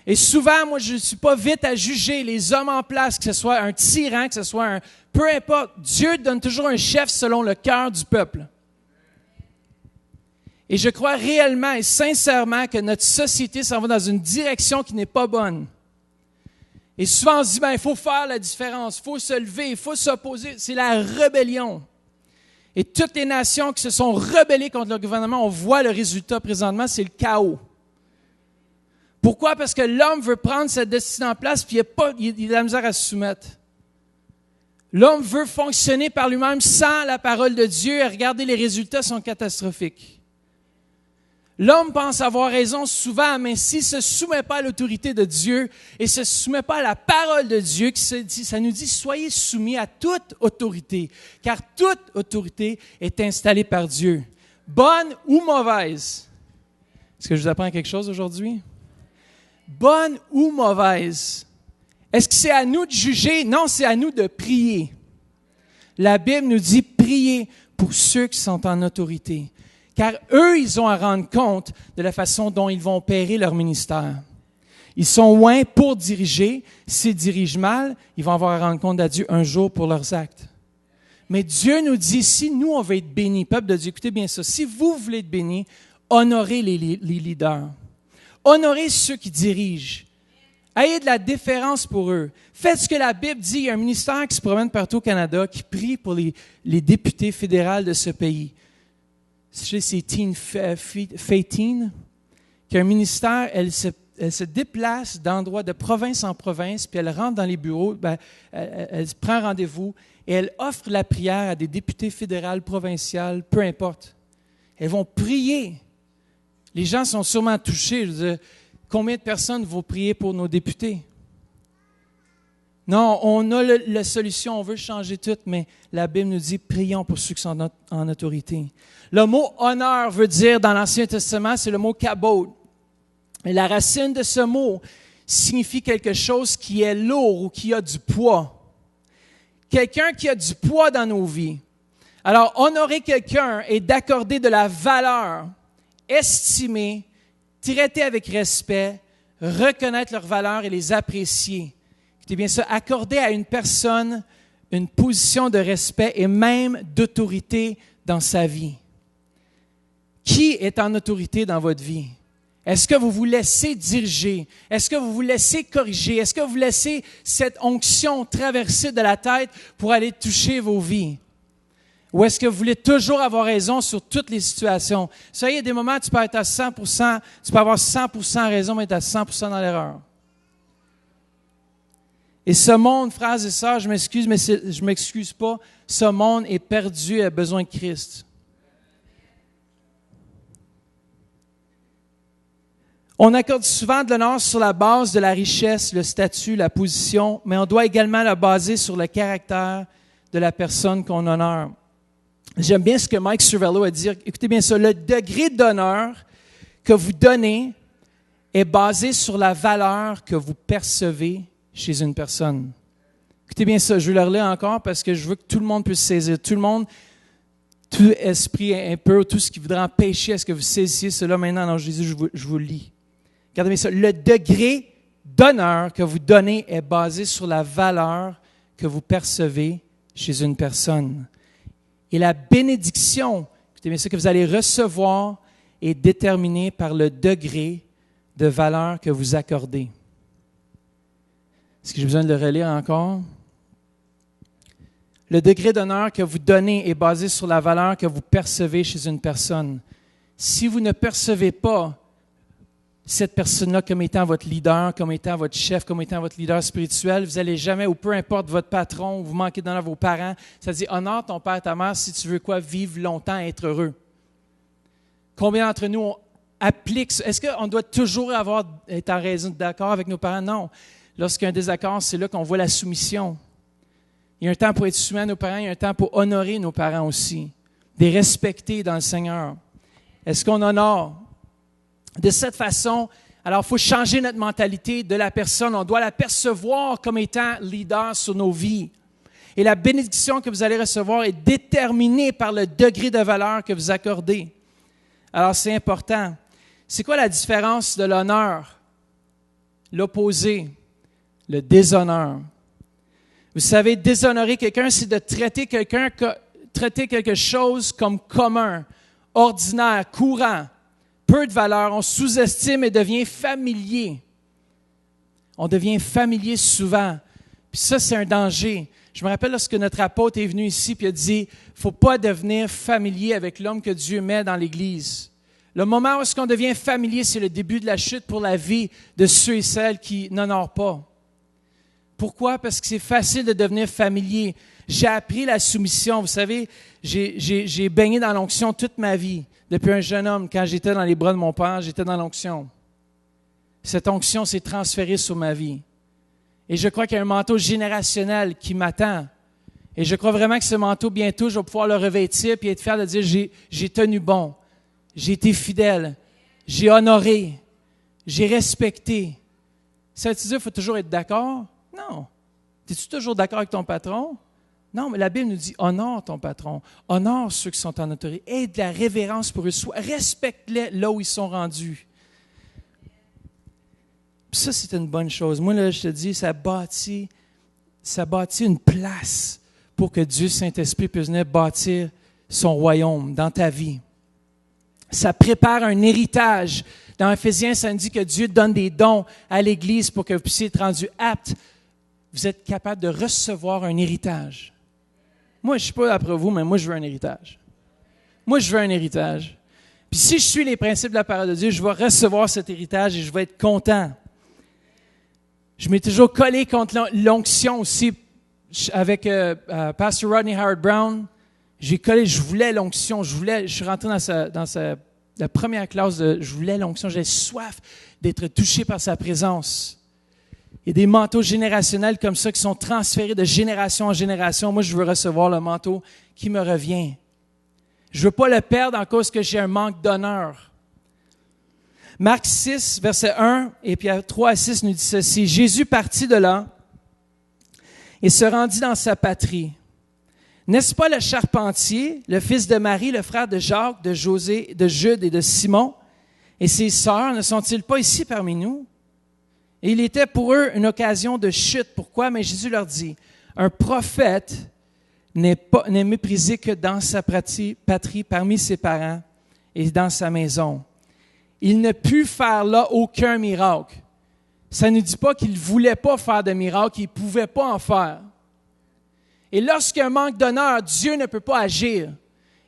Et souvent, moi, je ne suis pas vite à juger les hommes en place, que ce soit un tyran, que ce soit un... Peu importe, Dieu donne toujours un chef selon le cœur du peuple. Et je crois réellement et sincèrement que notre société s'en va dans une direction qui n'est pas bonne. Et souvent, on se dit, il faut faire la différence, il faut se lever, il faut s'opposer. C'est la rébellion. Et toutes les nations qui se sont rebellées contre leur gouvernement, on voit le résultat présentement, c'est le chaos. Pourquoi? Parce que l'homme veut prendre sa destinée en place puis il a de la misère à se soumettre. L'homme veut fonctionner par lui-même sans la parole de Dieu et regardez, les résultats sont catastrophiques. L'homme pense avoir raison souvent, mais s'il ne se soumet pas à l'autorité de Dieu et ne se soumet pas à la parole de Dieu, ça nous dit, soyez soumis à toute autorité, car toute autorité est installée par Dieu, bonne ou mauvaise. Est-ce que je vous apprends quelque chose aujourd'hui? Bonne ou mauvaise. Est-ce que c'est à nous de juger? Non, c'est à nous de prier. La Bible nous dit prier pour ceux qui sont en autorité. Car eux, ils ont à rendre compte de la façon dont ils vont opérer leur ministère. Ils sont loin pour diriger. S'ils dirigent mal, ils vont avoir à rendre compte à Dieu un jour pour leurs actes. Mais Dieu nous dit, si nous, on veut être bénis, peuple de Dieu, écoutez bien ça, si vous voulez être bénis, honorez les leaders. Honorez ceux qui dirigent. Ayez de la déférence pour eux. Faites ce que la Bible dit. Il y a un ministère qui se promène partout au Canada qui prie pour les députés fédéraux de ce pays. C'est Teen Fateen, qui a un ministère, elle se déplace d'endroit de province en province, puis elle rentre dans les bureaux, elle prend rendez-vous et elle offre la prière à des députés fédéraux, provinciaux, peu importe. Elles vont prier. Les gens sont sûrement touchés. Je veux dire, combien de personnes vont prier pour nos députés? Non, on a la solution, on veut changer tout, mais la Bible nous dit, prions pour ceux qui sont en autorité. Le mot « honneur » veut dire, dans l'Ancien Testament, c'est le mot « kabod ». Et la racine de ce mot signifie quelque chose qui est lourd ou qui a du poids. Quelqu'un qui a du poids dans nos vies. Alors, honorer quelqu'un est d'accorder de la valeur, estimer, traiter avec respect, reconnaître leurs valeurs et les apprécier. Écoutez bien ça, accorder à une personne une position de respect et même d'autorité dans sa vie. Qui est en autorité dans votre vie? Est-ce que vous vous laissez diriger? Est-ce que vous vous laissez corriger? Est-ce que vous laissez cette onction traverser de la tête pour aller toucher vos vies? Ou est-ce que vous voulez toujours avoir raison sur toutes les situations? Vous savez, il y a des moments où tu peux être à 100%, tu peux avoir 100% raison, mais être à 100% dans l'erreur. Et ce monde, frères et sœurs, je m'excuse, mais je ne m'excuse pas, ce monde est perdu et a besoin de Christ. On accorde souvent de l'honneur sur la base de la richesse, le statut, la position, mais on doit également la baser sur le caractère de la personne qu'on honore. J'aime bien ce que Mike Cervello a dit. Écoutez bien ça, le degré d'honneur que vous donnez est basé sur la valeur que vous percevez chez une personne. Écoutez bien ça, je vais le relire encore parce que je veux que tout le monde puisse saisir. Tout le monde, tout esprit impur, tout ce qui voudrait empêcher à ce que vous saisissiez cela maintenant dans Jésus, je vous le lis. Regardez bien ça. Le degré d'honneur que vous donnez est basé sur la valeur que vous percevez chez une personne. Et la bénédiction, écoutez bien ça, que vous allez recevoir est déterminée par le degré de valeur que vous accordez. Est-ce que j'ai besoin de le relire encore? Le degré d'honneur que vous donnez est basé sur la valeur que vous percevez chez une personne. Si vous ne percevez pas cette personne-là comme étant votre leader, comme étant votre chef, comme étant votre leader spirituel, vous n'allez jamais, ou peu importe votre patron, vous manquez d'honneur à vos parents, ça dit honore ton père et ta mère si tu veux quoi, vivre longtemps et être heureux. Combien d'entre nous on applique ça? Est-ce qu'on doit toujours être en raison d'accord avec nos parents? Non. Lorsqu'il y a un désaccord, c'est là qu'on voit la soumission. Il y a un temps pour être soumis à nos parents, il y a un temps pour honorer nos parents aussi, les respecter dans le Seigneur. Est-ce qu'on honore? De cette façon, alors il faut changer notre mentalité de la personne. On doit la percevoir comme étant leader sur nos vies. Et la bénédiction que vous allez recevoir est déterminée par le degré de valeur que vous accordez. Alors c'est important. C'est quoi la différence de l'honneur? L'opposé, le déshonneur. Vous savez, déshonorer quelqu'un, c'est de traiter quelque chose comme commun, ordinaire, courant, peu de valeur. On sous-estime et devient familier. On devient familier souvent. Puis ça, c'est un danger. Je me rappelle lorsque notre apôtre est venu ici et a dit, il ne faut pas devenir familier avec l'homme que Dieu met dans l'Église. Le moment où est-ce qu'on devient familier, c'est le début de la chute pour la vie de ceux et celles qui n'honorent pas. Pourquoi? Parce que c'est facile de devenir familier. J'ai appris la soumission. Vous savez, j'ai baigné dans l'onction toute ma vie. Depuis un jeune homme, quand j'étais dans les bras de mon père, j'étais dans l'onction. Cette onction s'est transférée sur ma vie. Et je crois qu'il y a un manteau générationnel qui m'attend. Et je crois vraiment que ce manteau, bientôt, je vais pouvoir le revêtir et être fier de dire, j'ai tenu bon, j'ai été fidèle, j'ai honoré, j'ai respecté. Ça veut dire qu'il faut toujours être d'accord? Non. Es-tu toujours d'accord avec ton patron? Non, mais la Bible nous dit, honore ton patron, honore ceux qui sont en autorité, aie de la révérence pour eux, respecte-les là où ils sont rendus. Puis ça, c'est une bonne chose. Moi, là, je te dis, ça bâtit une place pour que Dieu, Saint-Esprit, puisse venir bâtir son royaume dans ta vie. Ça prépare un héritage. Dans Éphésiens, ça nous dit que Dieu donne des dons à l'Église pour que vous puissiez être rendus aptes. Vous êtes capable de recevoir un héritage. Moi, je ne sais pas après vous, mais moi, je veux un héritage. Moi, je veux un héritage. Puis si je suis les principes de la parole de Dieu, je vais recevoir cet héritage et je vais être content. Je m'ai toujours collé contre l'onction aussi avec Pastor Rodney Howard-Browne. J'ai collé, je voulais l'onction, je suis rentré dans la première classe, je voulais l'onction, j'avais soif d'être touché par sa présence. Il y a des manteaux générationnels comme ça qui sont transférés de génération en génération. Moi, je veux recevoir le manteau qui me revient. Je ne veux pas le perdre en cause que j'ai un manque d'honneur. Marc 6, verset 1 et puis 3 à 6 nous dit ceci. Jésus partit de là et se rendit dans sa patrie. N'est-ce pas le charpentier, le fils de Marie, le frère de Jacques, de José, de Jude et de Simon, et ses sœurs, ne sont-ils pas ici parmi nous? Et il était pour eux une occasion de chute. Pourquoi? Mais Jésus leur dit, un prophète n'est méprisé que dans sa patrie, parmi ses parents et dans sa maison. Il ne put faire là aucun miracle. Ça ne dit pas qu'il ne voulait pas faire de miracle, qu'il ne pouvait pas en faire. Et lorsqu'il y a un manque d'honneur, Dieu ne peut pas agir.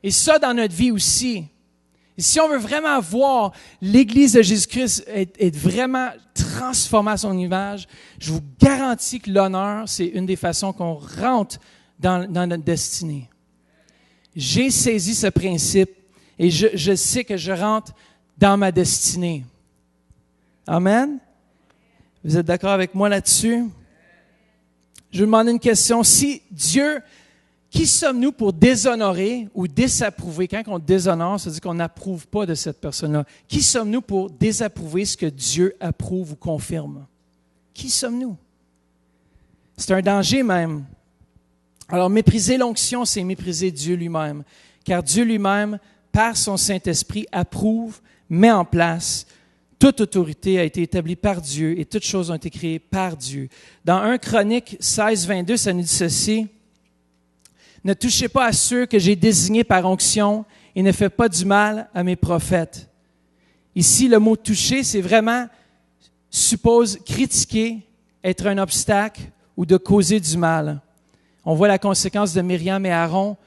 Et ça dans notre vie aussi. Et si on veut vraiment voir l'Église de Jésus-Christ être vraiment transformée à son image, je vous garantis que l'honneur, c'est une des façons qu'on rentre dans notre destinée. J'ai saisi ce principe et je sais que je rentre dans ma destinée. Amen? Vous êtes d'accord avec moi là-dessus? Je vais vous demander une question. Si Dieu Qui sommes-nous pour déshonorer ou désapprouver? Quand on déshonore, ça veut dire qu'on n'approuve pas de cette personne-là. Qui sommes-nous pour désapprouver ce que Dieu approuve ou confirme? Qui sommes-nous? C'est un danger même. Alors, mépriser l'onction, c'est mépriser Dieu lui-même. Car Dieu lui-même, par son Saint-Esprit, approuve, met en place. Toute autorité a été établie par Dieu et toutes choses ont été créées par Dieu. Dans 1 Chroniques 16, 22, ça nous dit ceci. Ne touchez pas à ceux que j'ai désignés par onction et ne faites pas du mal à mes prophètes. Ici, le mot toucher, c'est vraiment, suppose critiquer, être un obstacle ou de causer du mal. On voit la conséquence de Myriam et Aaron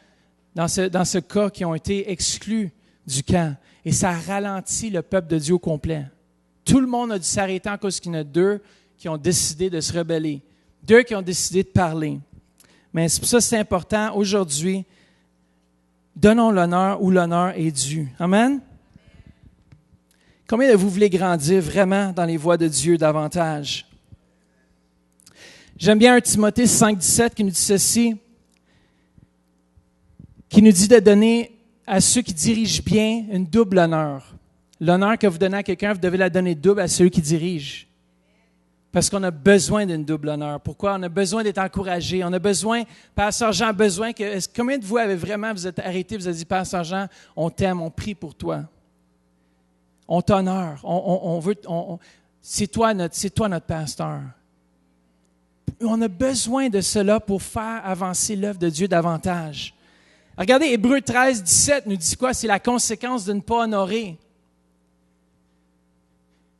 dans ce cas qui ont été exclus du camp. Et ça ralentit le peuple de Dieu au complet. Tout le monde a dû s'arrêter en cause qu'il y en a 2 qui ont décidé de se rebeller, 2 qui ont décidé de parler. Mais c'est pour ça que c'est important, aujourd'hui, donnons l'honneur où l'honneur est dû. Amen? Combien de vous voulez grandir vraiment dans les voies de Dieu davantage? J'aime bien 1 Timothée 5,17 qui nous dit ceci, qui nous dit de donner à ceux qui dirigent bien une double honneur. L'honneur que vous donnez à quelqu'un, vous devez la donner double à celui qui dirige. Parce qu'on a besoin d'une double honneur. Pourquoi? On a besoin d'être encouragé. On a besoin, Pasteur Jean a besoin que... Combien de vous avez vraiment, vous êtes arrêtés, vous avez dit, Pasteur Jean, on t'aime, on prie pour toi. On t'honore. C'est toi notre pasteur. On a besoin de cela pour faire avancer l'œuvre de Dieu davantage. Regardez, Hébreux 13, 17 nous dit quoi? C'est la conséquence de ne pas honorer.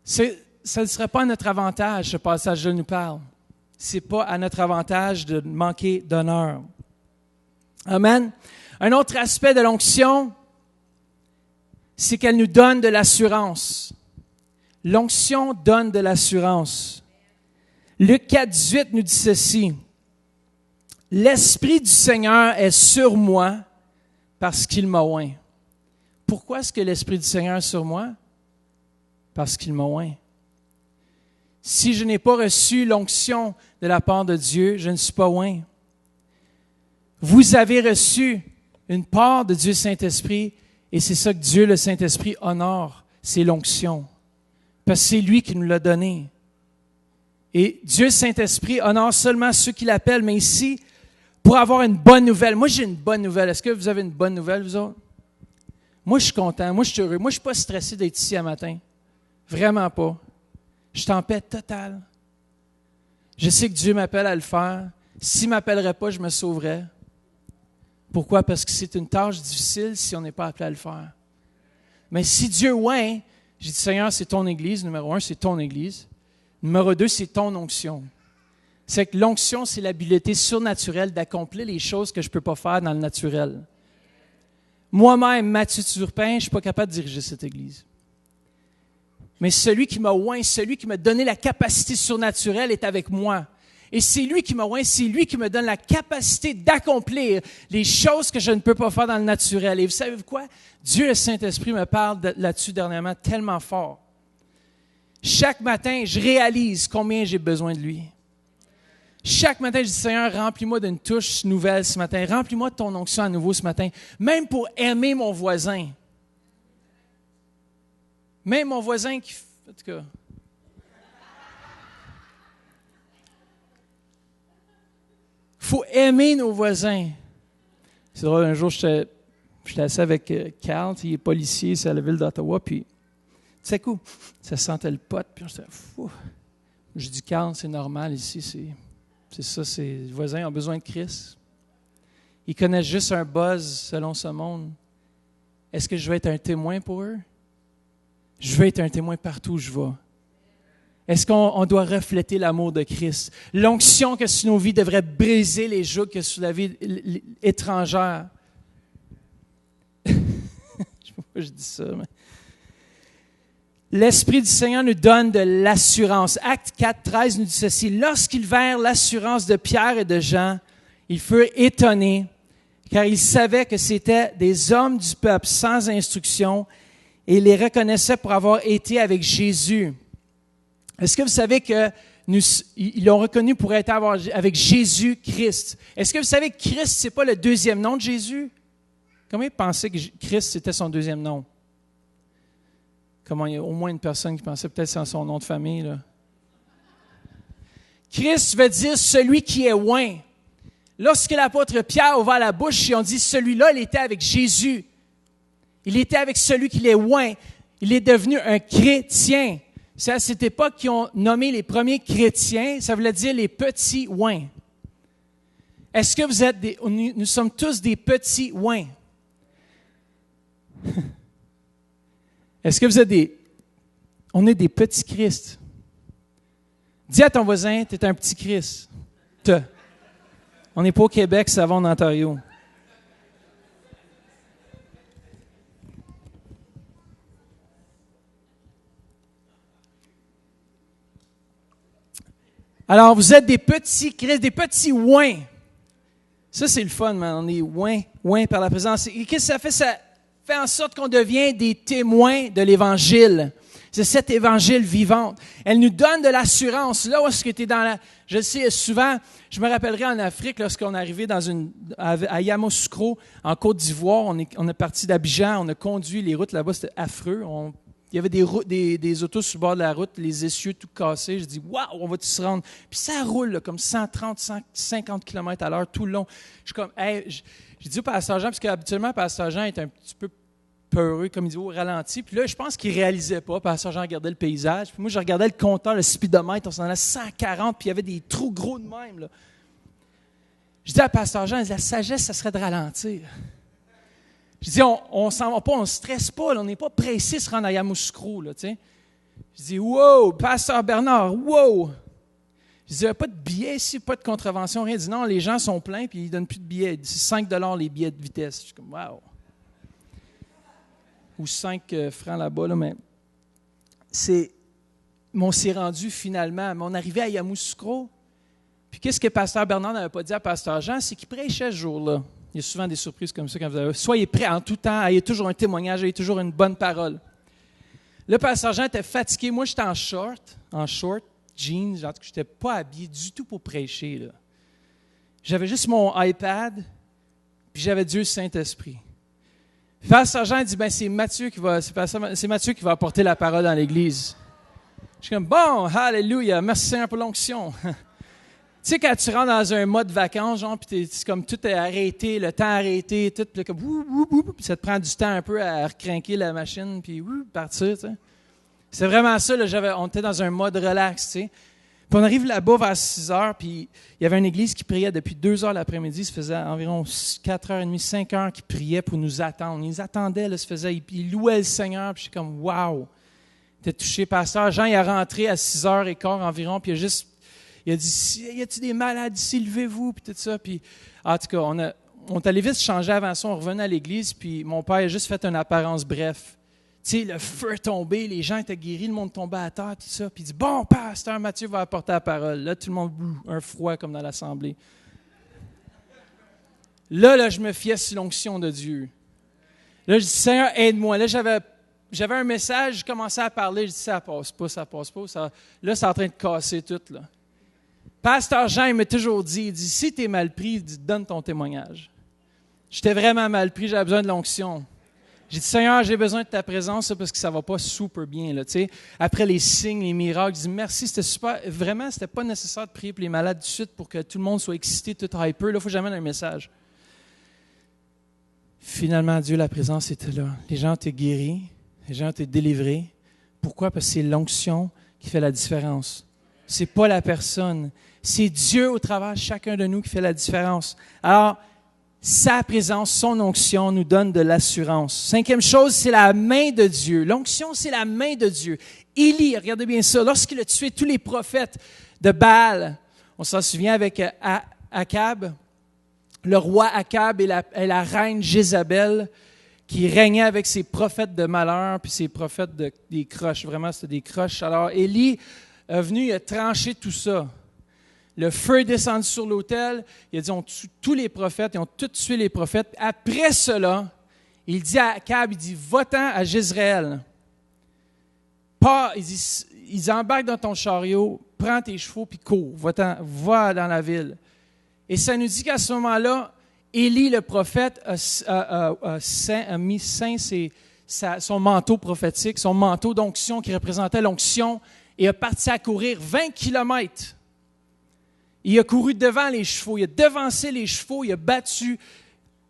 Ça ne serait pas à notre avantage, ce passage-là nous parle. Ce n'est pas à notre avantage de manquer d'honneur. Amen. Un autre aspect de l'onction, c'est qu'elle nous donne de l'assurance. L'onction donne de l'assurance. Luc 4, 18 nous dit ceci. « L'Esprit du Seigneur est sur moi parce qu'il m'a oint. » Pourquoi est-ce que l'Esprit du Seigneur est sur moi? Parce qu'il m'a oint. Si je n'ai pas reçu l'onction de la part de Dieu, je ne suis pas oint. Vous avez reçu une part de Dieu Saint-Esprit et c'est ça que Dieu, le Saint-Esprit, honore, c'est l'onction. Parce que c'est lui qui nous l'a donné. Et Dieu Saint-Esprit honore seulement ceux qui l'appellent, mais ici, pour avoir une bonne nouvelle. Moi, j'ai une bonne nouvelle. Est-ce que vous avez une bonne nouvelle, vous autres? Moi, je suis content. Moi, je suis heureux. Moi, je ne suis pas stressé d'être ici un matin. Vraiment pas. Je suis en paix totale. Je sais que Dieu m'appelle à le faire. S'il ne m'appellerait pas, je me sauverais. Pourquoi? Parce que c'est une tâche difficile si on n'est pas appelé à le faire. Mais si Dieu oint, j'ai dit, Seigneur, c'est ton Église. Numéro 1, c'est ton Église. Numéro 2, c'est ton onction. C'est que l'onction, c'est l'habileté surnaturelle d'accomplir les choses que je ne peux pas faire dans le naturel. Moi-même, Mathieu Turpin, je ne suis pas capable de diriger cette Église. Mais celui qui m'a oint, celui qui m'a donné la capacité surnaturelle est avec moi. Et c'est lui qui m'a oint, c'est lui qui me donne la capacité d'accomplir les choses que je ne peux pas faire dans le naturel. Et vous savez quoi? Dieu, le Saint-Esprit, me parle là-dessus dernièrement tellement fort. Chaque matin, je réalise combien j'ai besoin de lui. Chaque matin, je dis, Seigneur, remplis-moi d'une touche nouvelle ce matin. Remplis-moi de ton onction à nouveau ce matin. Même pour aimer mon voisin. Même mon voisin qui... En tout cas... Il faut aimer nos voisins. C'est drôle, un jour, j'étais assis avec Carl, il est policier, c'est à la ville d'Ottawa, puis, tu sais quoi, ça sentait le pot, puis j'étais fou. Je dis, Carl, c'est normal ici, c'est ça, les voisins ont besoin de Christ. Ils connaissent juste un buzz selon ce monde. Est-ce que je vais être un témoin pour eux? Je veux être un témoin partout où je vais. Est-ce qu'on doit refléter l'amour de Christ? L'onction que sur nos vies devrait briser les jougs que sur la vie étrangère. Je ne sais pas pourquoi je dis ça, mais... L'Esprit du Seigneur nous donne de l'assurance. Acte 4, 13 nous dit ceci. Lorsqu'ils virent l'assurance de Pierre et de Jean, ils furent étonnés, car ils savaient que c'étaient des hommes du peuple sans instruction et les reconnaissaient pour avoir été avec Jésus. Est-ce que vous savez que ils l'ont reconnu pour être avec Jésus-Christ. Est-ce que vous savez que Christ, ce n'est pas le deuxième nom de Jésus? Comment ils pensaient que Christ, c'était son deuxième nom? Comment il y a au moins une personne qui pensait peut-être c'est son nom de famille, là? Christ veut dire celui qui est oint. Lorsque l'apôtre Pierre a ouvert la bouche, ils ont dit celui-là, il était avec Jésus. Il était avec celui qui est oint. Il est devenu un chrétien. C'est à cette époque qu'ils ont nommé les premiers chrétiens. Ça voulait dire les petits oints. Est-ce que vous êtes nous sommes tous des petits oints? Est-ce que vous êtes on est des petits Christ? Dis à ton voisin, tu es un petit Christ. On n'est pas au Québec, ça va en Ontario. Alors, vous êtes des petits Christ, des petits oints. Ça, c'est le fun, man. On est oints par la présence. Et qu'est-ce que ça fait? Ça fait en sorte qu'on devient des témoins de l'Évangile. C'est cet évangile vivant. Elle nous donne de l'assurance. Là où est-ce que tu es dans la... Je sais, souvent, je me rappellerai en Afrique, lorsqu'on est arrivé à Yamoussoukro, en Côte d'Ivoire, on est parti d'Abidjan, on a conduit les routes là-bas, c'était affreux. Il y avait des autos sur le bord de la route, les essieux tout cassés. Je dis, waouh, on va-tu se rendre? Puis ça roule là, comme 130, 150 km à l'heure tout le long. Je suis comme, hey, j'ai dit au pasteur Jean, parce qu'habituellement, pasteur Jean est un petit peu peureux, comme il dit, au ralenti. Puis là, je pense qu'il ne réalisait pas. Pasteur Jean regardait le paysage. Puis moi, je regardais le compteur, le speedomètre. On s'en allait à 140, puis il y avait des trous gros de même. Là. Je dis à pasteur Jean, la sagesse, ça serait de ralentir. Je dis, on s'en va pas, on ne stresse pas. Là, on n'est pas pressé de se rendre à Yamoussoukro. Là, je dis, wow, pasteur Bernard, wow. Je dis, il n'y a pas de billets ici, pas de contravention, rien. Il dit, non, les gens sont pleins, puis ils ne donnent plus de billets. C'est 5$ les billets de vitesse. Je suis comme, wow. Ou 5 francs là-bas, là, mais on s'est rendu finalement, mais on arrivait à Yamoussoukro. Puis qu'est-ce que pasteur Bernard n'avait pas dit à pasteur Jean, c'est qu'il prêchait ce jour-là. Il y a souvent des surprises comme ça quand vous avez. Soyez prêts en tout temps, ayez toujours un témoignage, ayez toujours une bonne parole. Le pasteur Jean était fatigué. Moi, j'étais en short, jeans, genre, je n'étais pas habillé du tout pour prêcher. Là. J'avais juste mon iPad, puis j'avais Dieu Saint-Esprit. Pasteur Jean dit, c'est Mathieu qui va apporter la parole dans l'Église. Je suis comme, bon, alléluia, merci Seigneur pour l'onction. Tu sais, quand tu rentres dans un mode vacances, genre, puis c'est comme tout est arrêté, le temps arrêté, tout, puis comme, puis ça te prend du temps un peu à recrinquer la machine, puis partir, tu sais. C'est vraiment ça, là, on était dans un mode relax, tu sais. Puis on arrive là-bas vers 6 heures, puis il y avait une église qui priait depuis 2 heures l'après-midi. Ça faisait environ 4h30, 5 heures qu'ils priaient pour nous attendre. Ils attendaient, là, ils louaient le Seigneur, puis je suis comme, wow! T'es touché, pasteur. Jean, il est rentré à 6h15 environ, puis il a dit, y a-t-il des malades ici, levez-vous, puis tout ça. Puis, en tout cas, on est allé vite changer avant ça, on revenait à l'église, puis mon père a juste fait une apparence bref. Tu sais, le feu tombé, les gens étaient guéris, le monde tombait à terre, tout ça. Puis il dit, bon, pasteur Mathieu va apporter la parole. Là, tout le monde, un froid comme dans l'assemblée. Là, je me fiais sur l'onction de Dieu. Là, je dis, Seigneur, aide-moi. Là, j'avais un message, je commençais à parler, je dis, ça passe pas. Là, c'est en train de casser tout, là. Pasteur Jean, il m'a toujours dit, il dit, si tu es mal pris, il dit, donne ton témoignage. J'étais vraiment mal pris, j'avais besoin de l'onction. J'ai dit, Seigneur, j'ai besoin de ta présence parce que ça ne va pas super bien. Là, après les signes, les miracles, je dis merci, c'était super. Vraiment, ce n'était pas nécessaire de prier pour les malades tout de suite pour que tout le monde soit excité, tout hyper. Là, il faut que j'amène un message. Finalement, Dieu, la présence était là. Les gens ont été guéris, les gens ont été délivrés. Pourquoi? Parce que c'est l'onction qui fait la différence. Ce n'est pas la personne. C'est Dieu au travers de chacun de nous qui fait la différence. Alors, sa présence, son onction nous donne de l'assurance. 5e chose, c'est la main de Dieu. L'onction, c'est la main de Dieu. Élie, regardez bien ça, lorsqu'il a tué tous les prophètes de Baal, on s'en souvient avec Akab, le roi Akab et la reine Jézabel qui régnaient avec ses prophètes de malheur puis ses prophètes des croches. Vraiment, c'était des croches. Alors, Élie est venu, il a tranché tout ça. Le feu est descendu sur l'autel. Il a dit, on tue tous les prophètes. Ils ont tous tué les prophètes. Après cela, il dit à Akab, il dit, va-t'en à Jezreel. Il dit, ils embarquent dans ton chariot, prends tes chevaux puis cours, va dans la ville. Et ça nous dit qu'à ce moment-là, Élie, le prophète, a mis saint son manteau prophétique, son manteau d'onction qui représentait l'onction, et a parti à courir 20 kilomètres. Il a couru devant les chevaux, il a devancé les chevaux, il a battu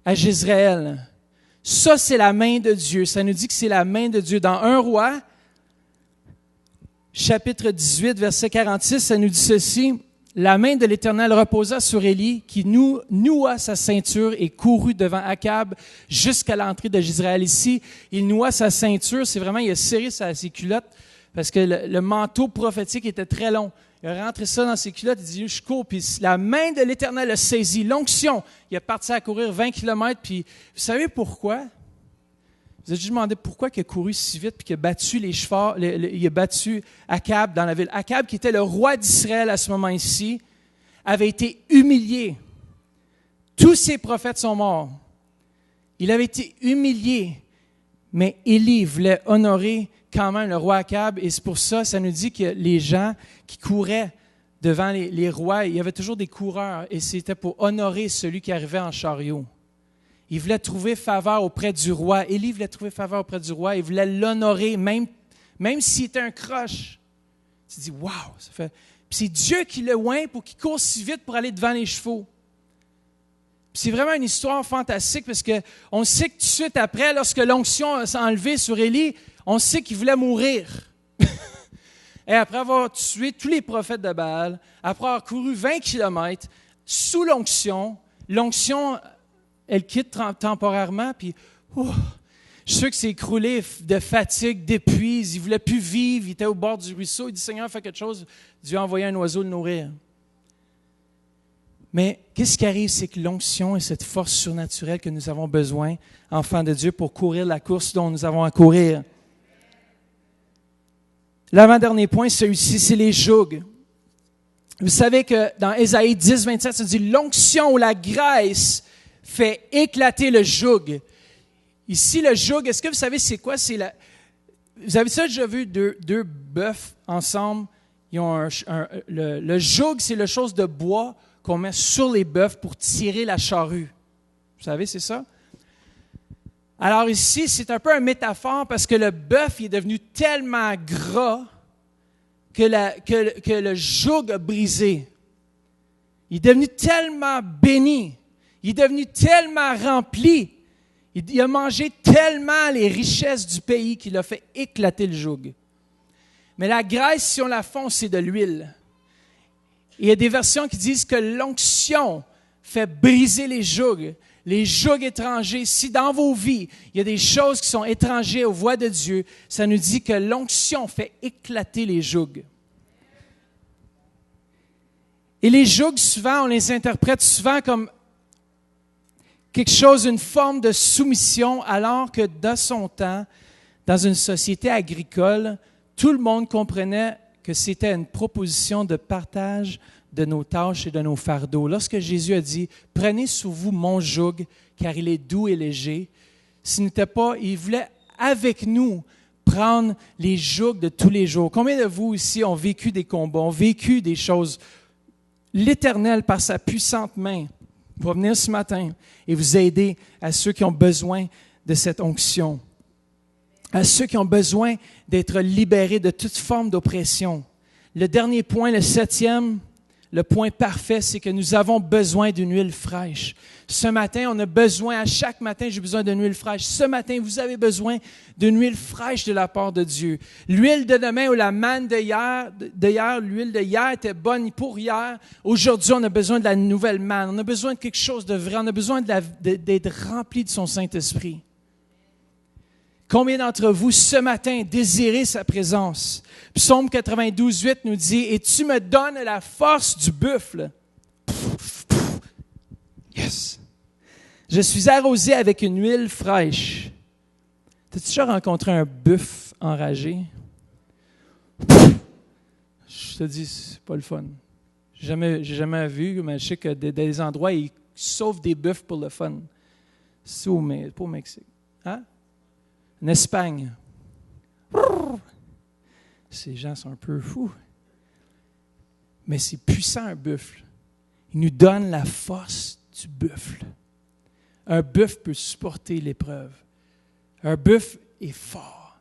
à Jezreel. Ça, c'est la main de Dieu. Ça nous dit que c'est la main de Dieu. Dans 1 Roi, chapitre 18, verset 46, ça nous dit ceci. La main de l'Éternel reposa sur Élie, qui noua sa ceinture et courut devant Akab jusqu'à l'entrée de Jezreel. Ici, il noua sa ceinture, c'est vraiment, il a serré ses culottes, parce que le manteau prophétique était très long. Il a rentré ça dans ses culottes, il dit, je cours, puis la main de l'Éternel a saisi l'onction. Il est parti à courir 20 kilomètres, puis vous savez pourquoi? Vous avez juste demandé pourquoi il a couru si vite puis qu'il a battu les chevaux, il a battu Akab dans la ville. Akab, qui était le roi d'Israël à ce moment-ci, avait été humilié. Tous ses prophètes sont morts. Il avait été humilié, mais Élie voulait honorer quand même le roi Akab, et c'est pour ça, ça nous dit que les gens qui couraient devant les rois, il y avait toujours des coureurs, et c'était pour honorer celui qui arrivait en chariot. Il voulait trouver faveur auprès du roi. Élie voulait trouver faveur auprès du roi. Il voulait l'honorer, même s'il était un croche. Tu te dis, wow! Puis c'est Dieu qui le oint pour qu'il court si vite pour aller devant les chevaux. Puis c'est vraiment une histoire fantastique parce qu'on sait que tout de suite après, lorsque l'onction s'est enlevée sur Élie, on sait qu'il voulait mourir. Et après avoir tué tous les prophètes de Baal, après avoir couru 20 kilomètres sous l'onction, elle quitte temporairement, puis je suis sûr que c'est écroulé de fatigue, d'épuise. Il ne voulait plus vivre, il était au bord du ruisseau. Il dit, Seigneur, fais quelque chose. Dieu a envoyé un oiseau le nourrir. Mais qu'est-ce qui arrive, c'est que l'onction est cette force surnaturelle que nous avons besoin, enfants de Dieu, pour courir la course dont nous avons à courir. L'avant-dernier point, celui-ci, c'est les jougs. Vous savez que dans Ésaïe 10, 27, ça dit « L'onction ou la graisse fait éclater le joug. » Ici, le joug, est-ce que vous savez c'est quoi? Vous avez ça déjà vu deux bœufs ensemble? Ils ont le joug, c'est le chose de bois qu'on met sur les bœufs pour tirer la charrue. Vous savez, c'est ça? Alors ici, c'est un peu une métaphore parce que le bœuf est devenu tellement gras que le joug a brisé. Il est devenu tellement béni. Il est devenu tellement rempli. Il a mangé tellement les richesses du pays qu'il a fait éclater le joug. Mais la graisse, si on la fond, c'est de l'huile. Il y a des versions qui disent que l'onction fait briser les jougs étrangers. Si dans vos vies, il y a des choses qui sont étrangères aux voies de Dieu, ça nous dit que l'onction fait éclater les jougs. Et les jougs, souvent, on les interprète souvent comme quelque chose, une forme de soumission, alors que dans son temps, dans une société agricole, tout le monde comprenait que c'était une proposition de partage de nos tâches et de nos fardeaux. Lorsque Jésus a dit « Prenez sur vous mon joug, car il est doux et léger », ce n'était pas, il voulait avec nous prendre les jougs de tous les jours. Combien de vous ici ont vécu des combats, ont vécu des choses? L'Éternel, par sa puissante main, va venir ce matin et vous aider à ceux qui ont besoin de cette onction, à ceux qui ont besoin d'être libérés de toute forme d'oppression. Le dernier point, le 7e, le point parfait, c'est que nous avons besoin d'une huile fraîche. Ce matin, on a besoin, à chaque matin, j'ai besoin d'une huile fraîche. Ce matin, vous avez besoin d'une huile fraîche de la part de Dieu. L'huile de demain ou la manne d'hier, l'huile de hier était bonne pour hier. Aujourd'hui, on a besoin de la nouvelle manne. On a besoin de quelque chose de vrai. On a besoin d'être rempli de son Saint-Esprit. Combien d'entre vous, ce matin, désirez sa présence? Psaume 92, 8 nous dit, « Et tu me donnes la force du buffle. » Yes! Je suis arrosé avec une huile fraîche. T'as-tu déjà rencontré un buffle enragé? Je te dis, c'est pas le fun. J'ai jamais vu, mais je sais que des endroits, ils sauvent des buffles pour le fun. C'est pas au Mexique. Hein? En Espagne. Ces gens sont un peu fous. mais c'est puissant un buffle. Il nous donne la force du buffle. Un buffle peut supporter l'épreuve. Un buffle est fort.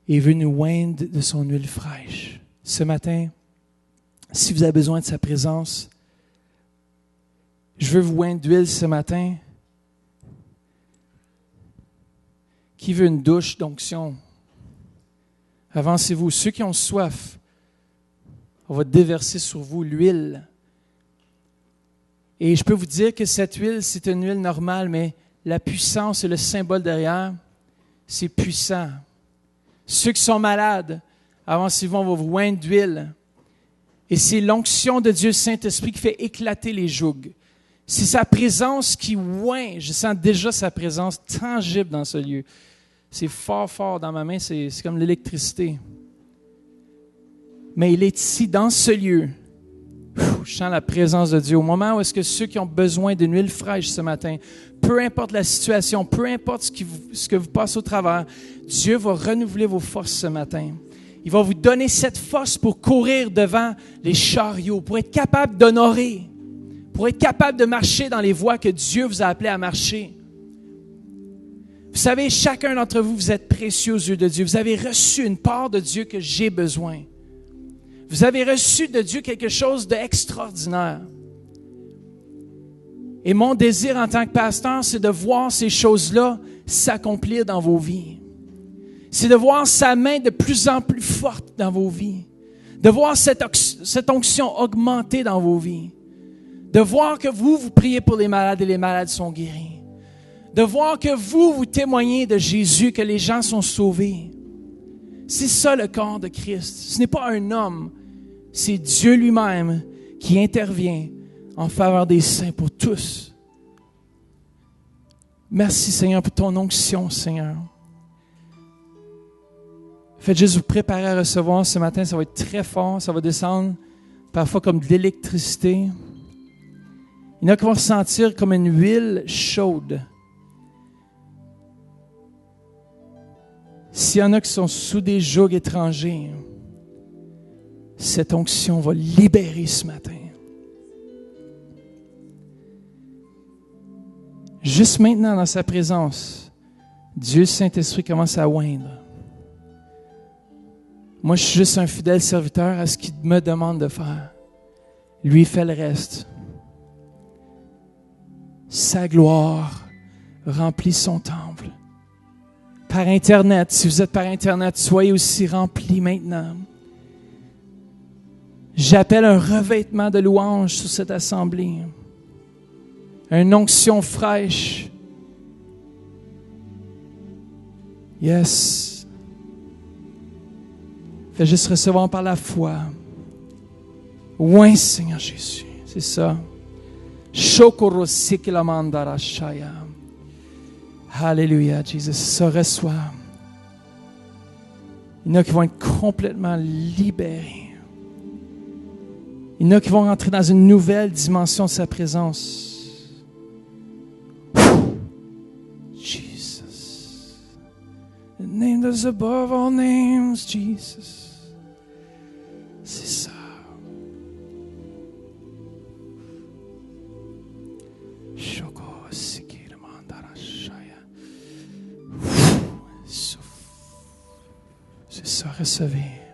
Et il veut nous oindre de son huile fraîche. Ce matin, si vous avez besoin de sa présence, je veux vous oindre d'huile ce matin. Qui veut une douche d'onction? Avancez-vous. Ceux qui ont soif, on va déverser sur vous l'huile. Et je peux vous dire que cette huile, c'est une huile normale, mais la puissance et le symbole derrière, c'est puissant. Ceux qui sont malades, avancez-vous, on va vous oindre d'huile. Et c'est l'onction de Dieu Saint-Esprit qui fait éclater les jougs. C'est sa présence qui oint. Je sens déjà sa présence tangible dans ce lieu. C'est fort, fort dans ma main, c'est comme l'électricité. Mais il est ici, dans ce lieu. Je sens la présence de Dieu. Au moment où est-ce que ceux qui ont besoin d'une huile fraîche ce matin, peu importe la situation, peu importe ce que vous passez au travers, Dieu va renouveler vos forces ce matin. Il va vous donner cette force pour courir devant les chariots, pour être capable d'honorer, pour être capable de marcher dans les voies que Dieu vous a appelés à marcher. Vous savez, chacun d'entre vous, vous êtes précieux aux yeux de Dieu. Vous avez reçu une part de Dieu que j'ai besoin. Vous avez reçu de Dieu quelque chose d'extraordinaire. Et mon désir en tant que pasteur, c'est de voir ces choses-là s'accomplir dans vos vies. C'est de voir sa main de plus en plus forte dans vos vies. De voir cette onction augmenter dans vos vies. De voir que vous priez pour les malades et les malades sont guéris. De voir que vous témoignez de Jésus, que les gens sont sauvés. C'est ça le corps de Christ. Ce n'est pas un homme, c'est Dieu lui-même qui intervient en faveur des saints pour tous. Merci Seigneur pour ton onction, Seigneur. Faites juste vous préparer à recevoir ce matin, ça va être très fort, ça va descendre parfois comme de l'électricité. Il y en a qui vont ressentir comme une huile chaude. S'il y en a qui sont sous des jougs étrangers, cette onction va libérer ce matin. Juste maintenant, dans sa présence, Dieu Saint-Esprit commence à oindre. Moi, je suis juste un fidèle serviteur à ce qu'il me demande de faire. Lui, il fait le reste. Sa gloire remplit son temple. Par Internet, si vous êtes par Internet, soyez aussi remplis maintenant. J'appelle un revêtement de louange sur cette assemblée. Une onction fraîche. Yes. Fais juste recevoir par la foi. Oui, Seigneur Jésus. C'est ça. Alléluia, Jésus. Ça reçoit. Il y en a qui vont être complètement libérés. Il y en a qui vont rentrer dans une nouvelle dimension de sa présence. Jesus. The name that is above all names, Jesus. C'est ça. C'est ça, recevez.